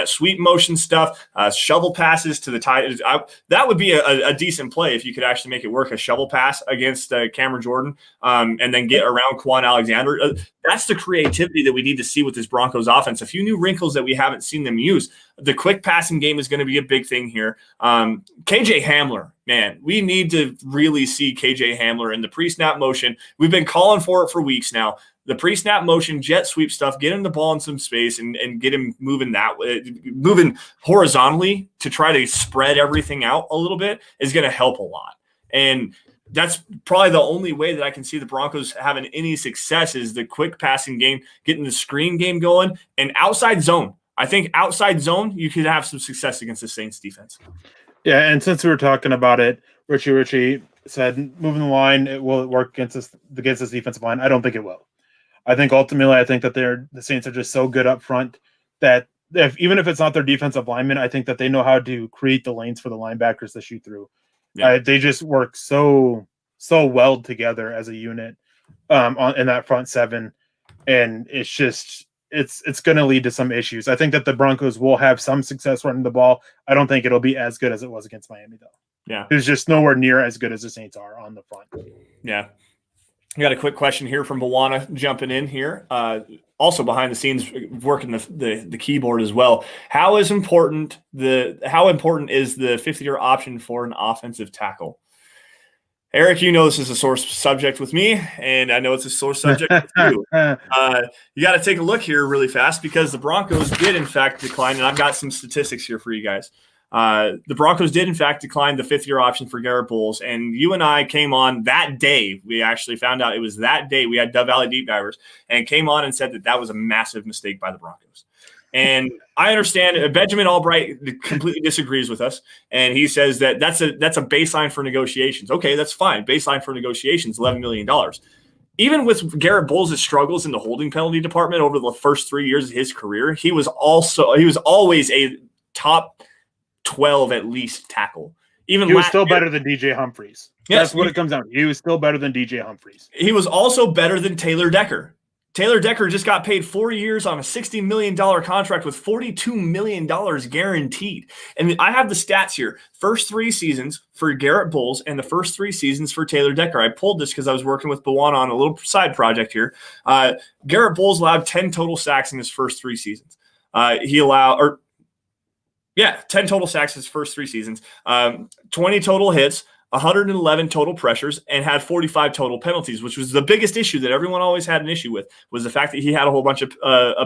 sweep motion stuff, shovel passes to the tight. That would be a decent play if you could actually make it work, a shovel pass against Cameron Jordan, and then get around Quan Alexander. That's the creativity that we need to see with this Broncos offense. A few new wrinkles that we haven't seen them use. The quick passing game is going to be a big thing here. KJ Hamler, man, we need to really see KJ Hamler in the pre-snap motion. We've been calling for it for weeks now. The pre-snap motion, jet sweep stuff, get him the ball in some space and get him moving that way, moving horizontally to try to spread everything out a little bit is going to help a lot. And that's probably the only way that I can see the Broncos having any success is the quick passing game, getting the screen game going, and outside zone. I think outside zone, you could have some success against the Saints defense. Yeah, and since we were talking about it, Richie said moving the line, will it work against this defensive line? I don't think it will. I think ultimately, that the Saints are just so good up front that even if it's not their defensive linemen, I think that they know how to create the lanes for the linebackers to shoot through. Yeah. They just work so well together as a unit in that front seven, and it's going to lead to some issues. I think that the Broncos will have some success running the ball. I don't think it'll be as good as it was against Miami, though. Yeah, it's just nowhere near as good as the Saints are on the front. Yeah. I got a quick question here from Bawana jumping in here. Also behind the scenes working the keyboard as well. How important is the fifth-year option for an offensive tackle? Eric, you know this is a sore subject with me, and I know it's a sore subject with you. You got to take a look here really fast because the Broncos did, in fact, decline, and I've got some statistics here for you guys. The Broncos did, in fact, decline the fifth-year option for Garrett Bolles, and you and I came on that day. We actually found out it was that day we had Dove Valley Deep Divers and came on and said that was a massive mistake by the Broncos. And I understand Benjamin Albright completely disagrees with us, and he says that that's a baseline for negotiations. Okay, that's fine. Baseline for negotiations, $11 million. Even with Garrett Bolles' struggles in the holding penalty department over the first 3 years of his career, he was always a top 12 at least tackle. Even he was still better than DJ Humphries. Yes, that's what it comes down to. He was still better than DJ Humphries. He was also better than Taylor Decker. Taylor Decker just got paid 4 years on a $60 million contract with $42 million guaranteed. And I have the stats here. First 3 seasons for Garrett Bolles and the first 3 seasons for Taylor Decker. I pulled this because I was working with Bawana on a little side project here. Garrett Bolles allowed 10 total sacks in his first 3 seasons. 10 total sacks his first 3 seasons, 20 total hits, 111 total pressures, and had 45 total penalties, which was the biggest issue that everyone always had an issue with, was the fact that he had a whole bunch of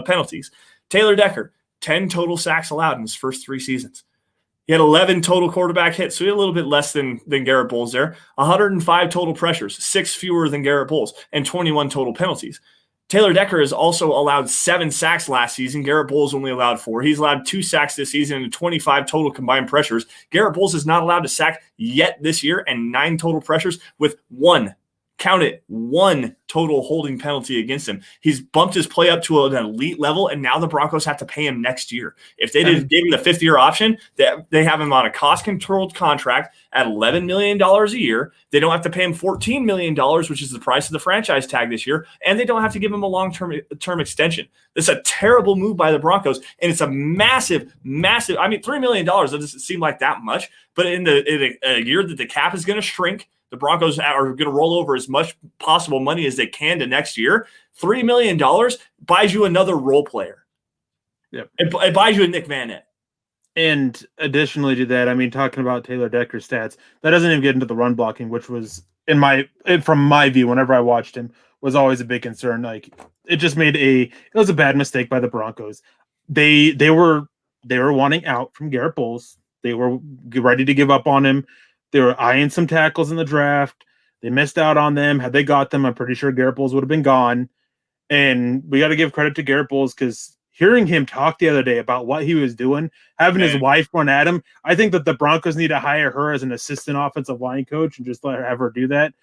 penalties. Taylor Decker, 10 total sacks allowed in his first 3 seasons. He had 11 total quarterback hits, so he had a little bit less than Garrett Bolles there. 105 total pressures, 6 fewer than Garrett Bolles, and 21 total penalties. Taylor Decker has also allowed 7 sacks last season. Garrett Bolles only allowed 4. He's allowed 2 sacks this season and 25 total combined pressures. Garrett Bolles is not allowed to sack yet this year, and 9 total pressures with 1 total holding penalty against him. He's bumped his play up to an elite level, and now the Broncos have to pay him next year. If they didn't give him the 5th-year option, they have him on a cost-controlled contract at $11 million a year. They don't have to pay him $14 million, which is the price of the franchise tag this year, and they don't have to give him a long-term extension. This is a terrible move by the Broncos, and it's a massive, I mean, $3 million doesn't seem like that much, but in a year that the cap is going to shrink, the Broncos are going to roll over as much possible money as they can to next year. $3 million buys you another role player. Yep. It buys you a Nick Vannett. And additionally to that, I mean, talking about Taylor Decker's stats, that doesn't even get into the run blocking, which was, from my view, whenever I watched him, was always a big concern. Like, it just it was a bad mistake by the Broncos. They were wanting out from Garrett Bolles. They were ready to give up on him. They were eyeing some tackles in the draft. They missed out on them. Had they got them, I'm pretty sure Garrett Bolles would have been gone. And we got to give credit to Garrett Bolles, because hearing him talk the other day about what he was doing, having his wife run at him, I think that the Broncos need to hire her as an assistant offensive line coach and just have her do that.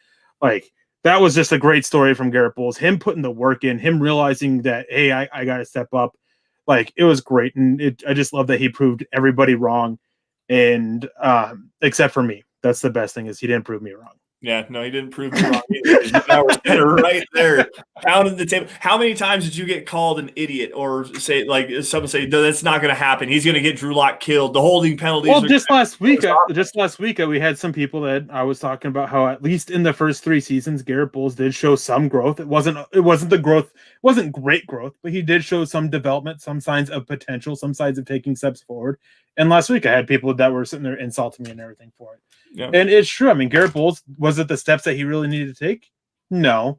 Like, that was just a great story from Garrett Bolles. Him putting the work in, him realizing that, hey, I got to step up. Like, it was great. And I just love that he proved everybody wrong. And except for me. That's the best thing, is he didn't prove me wrong. Yeah, no, he didn't prove me wrong either. Now we're right there, pounding the table. How many times did you get called an idiot, or say, like, someone say, no, that's not going to happen, he's going to get Drew Lock killed, the holding penalties? Well, just last week, we had some people that I was talking about how, at least in the first 3 seasons, Garrett Bolles did show some growth. It wasn't the growth, wasn't great growth, but he did show some development, some signs of potential, some signs of taking steps forward. And last week I had people that were sitting there insulting me and everything for it. Yeah. And it's true. I mean, Garrett Bolles, was it the steps that he really needed to take? No,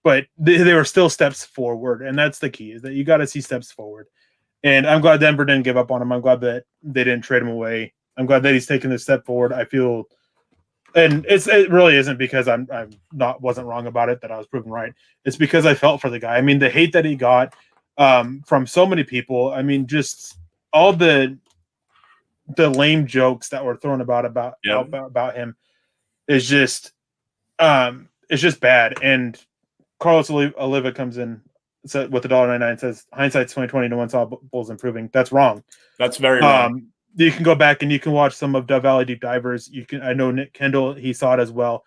but they were still steps forward. And that's the key, is that you got to see steps forward. And I'm glad Denver didn't give up on him. I'm glad that they didn't trade him away. I'm glad that he's taken this step forward. I feel, and it really isn't because wasn't wrong about it, that I was proven right. It's because I felt for the guy. I mean, the hate that he got from so many people. I mean, just all the lame jokes that were thrown about him is just it's just bad. And Carlos Oliva comes in with $1.99, says hindsight's 2020, no one saw Bolles improving. That's wrong. That's very wrong. You can go back and you can watch some of Dove Valley Deep Divers. I know Nick Kendall, he saw it as well.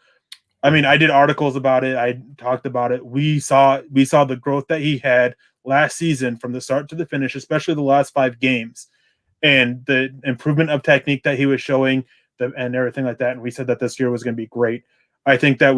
I mean, I did articles about it. I talked about it. We saw the growth that he had last season from the start to the finish, especially the last 5 games. And the improvement of technique that he was showing and everything like that. And we said that this year was going to be great. I think that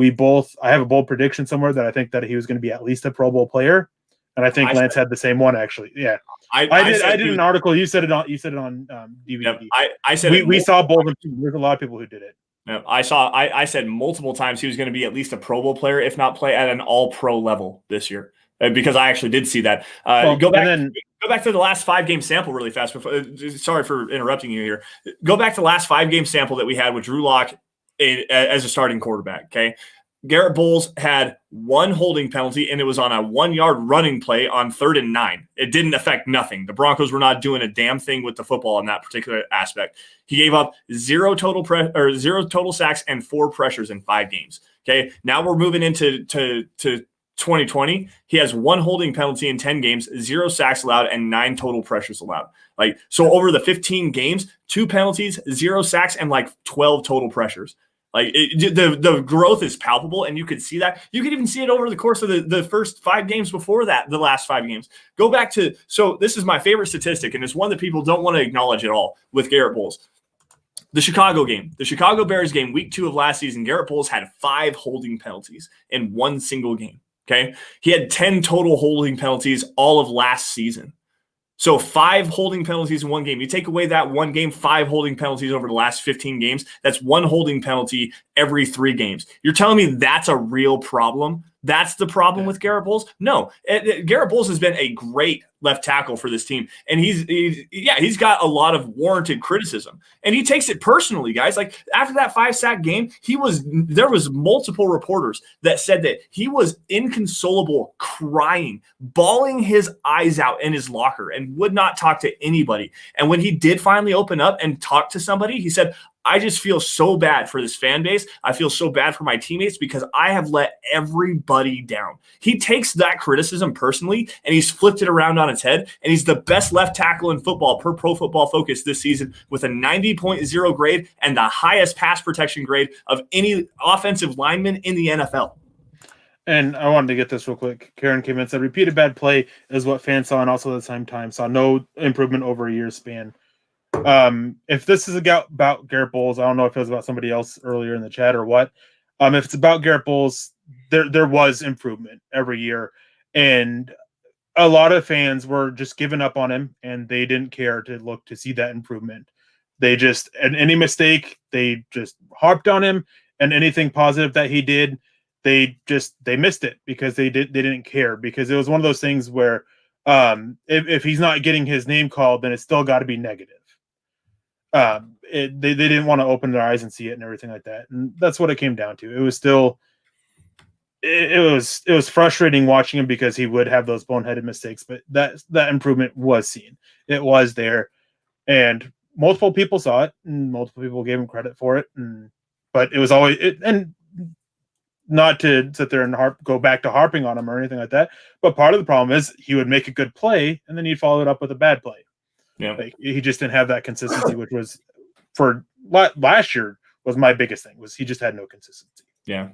I have a bold prediction somewhere that I think that he was going to be at least a Pro Bowl player. And I think Lance had the same one, actually. Yeah. I did an article. You said it on DVD. Yep, I said we saw both. There's a lot of people who did it. No, I said multiple times he was going to be at least a Pro Bowl player, if not play at an all-pro level this year, because I actually did see that. Go back to the last 5-game sample really fast. Sorry for interrupting you here. Go back to the last 5-game sample that we had with Drew Lock as a starting quarterback. Okay, Garrett Bolles had one holding penalty, and it was on a 1-yard running play on 3rd and 9. It didn't affect nothing. The Broncos were not doing a damn thing with the football in that particular aspect. He gave up zero total sacks and 4 pressures in 5 games. Okay, now we're moving into 2020. He has 1 holding penalty in 10 games, 0 sacks allowed, and 9 total pressures allowed. Like, so over the 15 games, 2 penalties, 0 sacks, and like 12 total pressures. Like, the growth is palpable, and you could see that. You could even see it over the course of the first 5 games before that, the last 5 games. Go back to – so this is my favorite statistic, and it's one that people don't want to acknowledge at all with Garrett Bolles. The Chicago game, the Chicago Bears game, week 2 of last season, Garrett Bolles had 5 holding penalties in 1 single game, okay? He had 10 total holding penalties all of last season. So 5 holding penalties in 1 game. You take away that 1 game, 5 holding penalties over the last 15 games. That's 1 holding penalty every 3 games. You're telling me that's a real problem? That's the problem with Garrett Bolles? No. Garrett Bolles has been a great left tackle for this team. And he's got a lot of warranted criticism. And he takes it personally, guys. Like, after that 5-sack game, there was multiple reporters that said that he was inconsolable, crying, bawling his eyes out in his locker, and would not talk to anybody. And when he did finally open up and talk to somebody, he said, I just feel so bad for this fan base. I feel so bad for my teammates because I have let everybody down. He takes that criticism personally, and he's flipped it around on its head, and he's the best left tackle in football per Pro Football Focus this season with a 90.0 grade and the highest pass protection grade of any offensive lineman in the NFL. And I wanted to get this real quick. Karen came in and said, repeated bad play is what fans saw, and also at the same time saw no improvement over a year's span. If this is about Garrett Bolles, I don't know if it was about somebody else earlier in the chat or what. If it's about Garrett Bolles, there was improvement every year, and a lot of fans were just giving up on him, and they didn't care to look to see that improvement. They just, and any mistake, they just harped on him, and anything positive that he did, they missed it because they didn't care, because it was one of those things where if he's not getting his name called, then it's still got to be negative. They didn't want to open their eyes and see it and everything like that. And that's what it came down to. It was still, it was frustrating watching him because he would have those boneheaded mistakes, but that improvement was seen. It was there, and multiple people saw it, and multiple people gave him credit for it. But it was always, and not to sit there and go back to harping on him or anything like that. But part of the problem is he would make a good play, and then he'd follow it up with a bad play. Yeah, like, he just didn't have that consistency, which was for last year was my biggest thing. Was he just had no consistency. Yeah,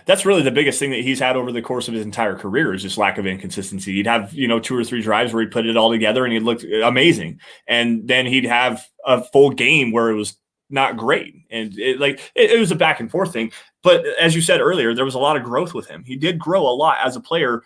that's really the biggest thing that he's had over the course of his entire career is just lack of inconsistency. He'd have 2 or 3 drives where he put it all together and he looked amazing, and then he'd have a full game where it was not great, and it was a back and forth thing. But as you said earlier, there was a lot of growth with him. He did grow a lot as a player.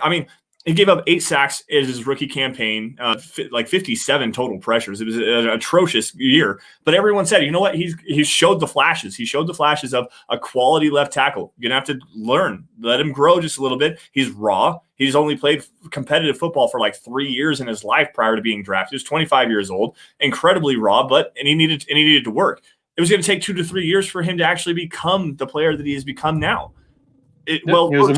I mean, he gave up 8 sacks in his rookie campaign, 57 total pressures. It was an atrocious year. But everyone said, you know what? He showed the flashes. He showed the flashes of a quality left tackle. You're going to have to learn. Let him grow just a little bit. He's raw. He's only played competitive football for like 3 years in his life prior to being drafted. He was 25 years old, incredibly raw, and he needed to work. It was going to take 2 to 3 years for him to actually become the player that he has become now. He was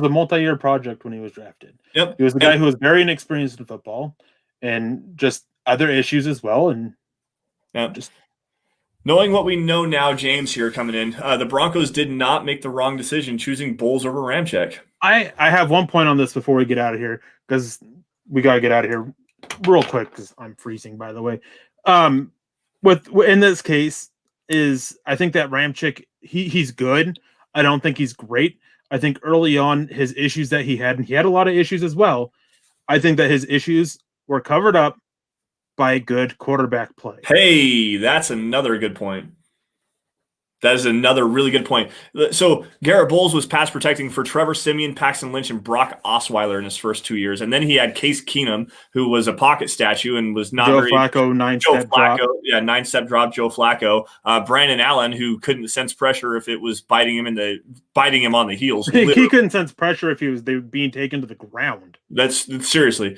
a multi-year project when he was drafted. Yep. He was the guy who was very inexperienced in football and just other issues as well. And just knowing what we know now, James here coming in, the Broncos did not make the wrong decision choosing Bolles over Ramczyk. I have one point on this before we get out of here, because we got to get out of here real quick because I'm freezing, by the way. In this case is I think that Ramczyk, he's good. I don't think he's great. I think early on his issues that he had, and he had a lot of issues as well, I think that his issues were covered up by good quarterback play. Hey, that's another good point. That is another really good point. So Garrett Bolles was pass protecting for Trevor Siemian, Paxton Lynch, and Brock Osweiler in his first 2 years. And then he had Case Keenum, who was a pocket statue and was not Joe Flacco, 9-step drop. Yeah, 9-step drop, Joe Flacco. Brandon Allen, who couldn't sense pressure if it was biting him on the heels. He couldn't sense pressure if they were being taken to the ground. That's seriously.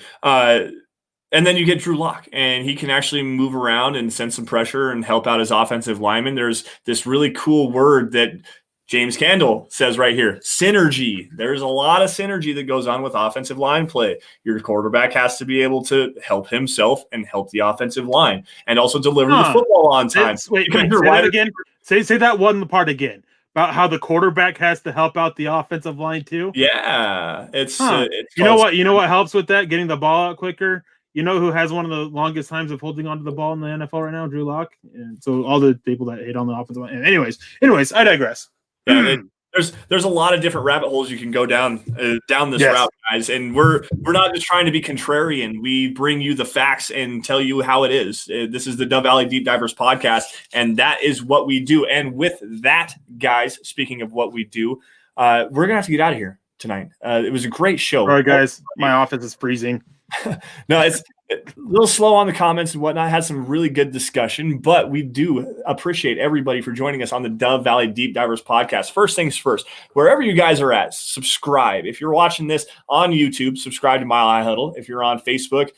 And then you get Drew Lock, and he can actually move around and send some pressure and help out his offensive lineman. There's this really cool word that James Candle says right here, synergy. There's a lot of synergy that goes on with offensive line play. Your quarterback has to be able to help himself and help the offensive line and also deliver the football on time. Wait, say that again. Say that one part again about how the quarterback has to help out the offensive line too. Yeah, it's you know what helps with that? Getting the ball out quicker. You know who has one of the longest times of holding onto the ball in the NFL right now? Drew Lock. And so all the people that hate on the offensive line. And anyways, I digress. Yeah, there's a lot of different rabbit holes you can go down this route, guys. And we're not just trying to be contrarian. We bring you the facts and tell you how it is. This is the Dove Valley Deep Divers podcast, and that is what we do. And with that, guys, speaking of what we do, we're gonna have to get out of here tonight. It was a great show. All right, guys, my office is freezing. No, it's a little slow on the comments and whatnot. Had some really good discussion, but we do appreciate everybody for joining us on the Dove Valley Deep Divers podcast. First things first, wherever you guys are at, subscribe. If you're watching this on YouTube, subscribe to Mile High Huddle. If you're on Facebook,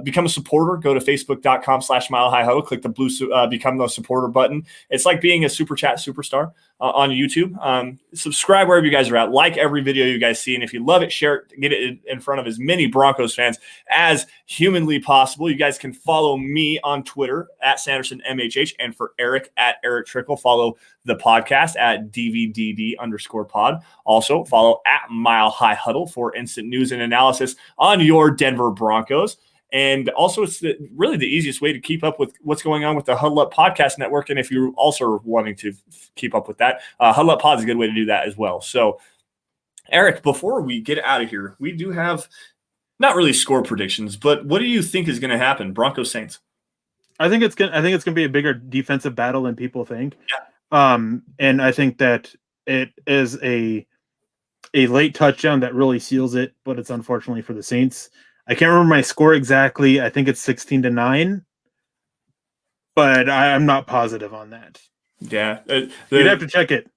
become a supporter. Go to facebook.com/Mile High Huddle. Click the blue become the supporter button. It's like being a super chat superstar on YouTube. Subscribe wherever you guys are at. Like every video you guys see. And if you love it, share it. Get it in front of as many Broncos fans as humanly possible. You guys can follow me on Twitter at Sanderson MHH, and for Eric at Erick Trickel. Follow the podcast at DVDD_pod. Also follow at Mile High Huddle for instant news and analysis on your Denver Broncos. And also, it's really the easiest way to keep up with what's going on with the Huddle Up Podcast Network. And if you're also wanting to keep up with that, Huddle Up Pod is a good way to do that as well. So, Eric, before we get out of here, we do have not really score predictions, but what do you think is going to happen, Broncos Saints? I think it's gonna be a bigger defensive battle than people think. Yeah. And I think that it is a late touchdown that really seals it, but it's unfortunately for the Saints. I can't remember my score exactly. I think it's 16-9, but I'm not positive on that. Yeah. You'd have to check it.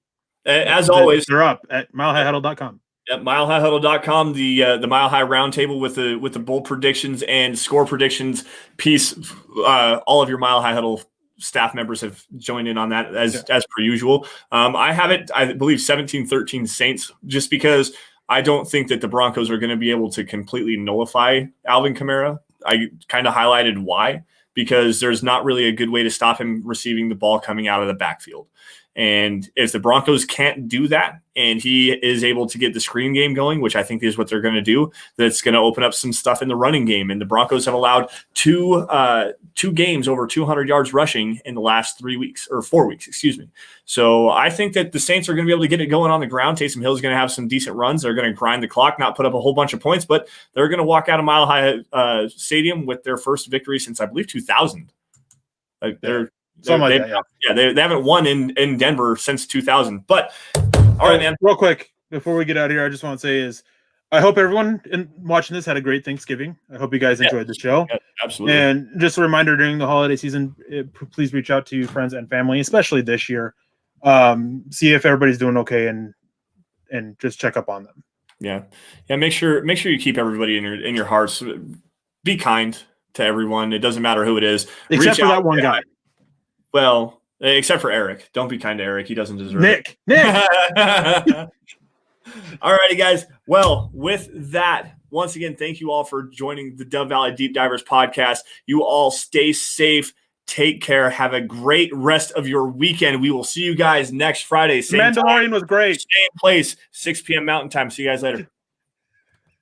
As always, they're up at milehighhuddle.com. At milehighhuddle.com, the Mile High Roundtable with the bold predictions and score predictions piece. All of your Mile High Huddle staff members have joined in on that as per usual. I have it, I believe, 17-13 Saints, just because I don't think that the Broncos are going to be able to completely nullify Alvin Kamara. I kind of highlighted why, because there's not really a good way to stop him receiving the ball coming out of the backfield. And if the Broncos can't do that and he is able to get the screen game going, which I think is what they're going to do, that's going to open up some stuff in the running game. And the Broncos have allowed two games over 200 yards rushing in the last 4 weeks, excuse me. So I think that the Saints are going to be able to get it going on the ground. Taysom Hill is going to have some decent runs. They're going to grind the clock, not put up a whole bunch of points, but they're going to walk out of Mile High Stadium with their first victory since, I believe, 2000. They haven't won in Denver since 2000. But all right, man. Real quick before we get out of here, I just want to say is I hope everyone watching this had a great Thanksgiving. I hope you guys enjoyed the show. Yeah, absolutely. And just a reminder, during the holiday season, please reach out to friends and family, especially this year. See if everybody's doing okay and just check up on them. Yeah. Make sure you keep everybody in your hearts. Be kind to everyone. It doesn't matter who it is. Except for that one guy. Well, except for Eric. Don't be kind to Eric. He doesn't deserve it. Nick. All righty, guys. Well, with that, once again, thank you all for joining the Dove Valley Deep Divers podcast. You all stay safe. Take care. Have a great rest of your weekend. We will see you guys next Friday. Same Mandalorian time, was great. Same place, 6 p.m. Mountain Time. See you guys later.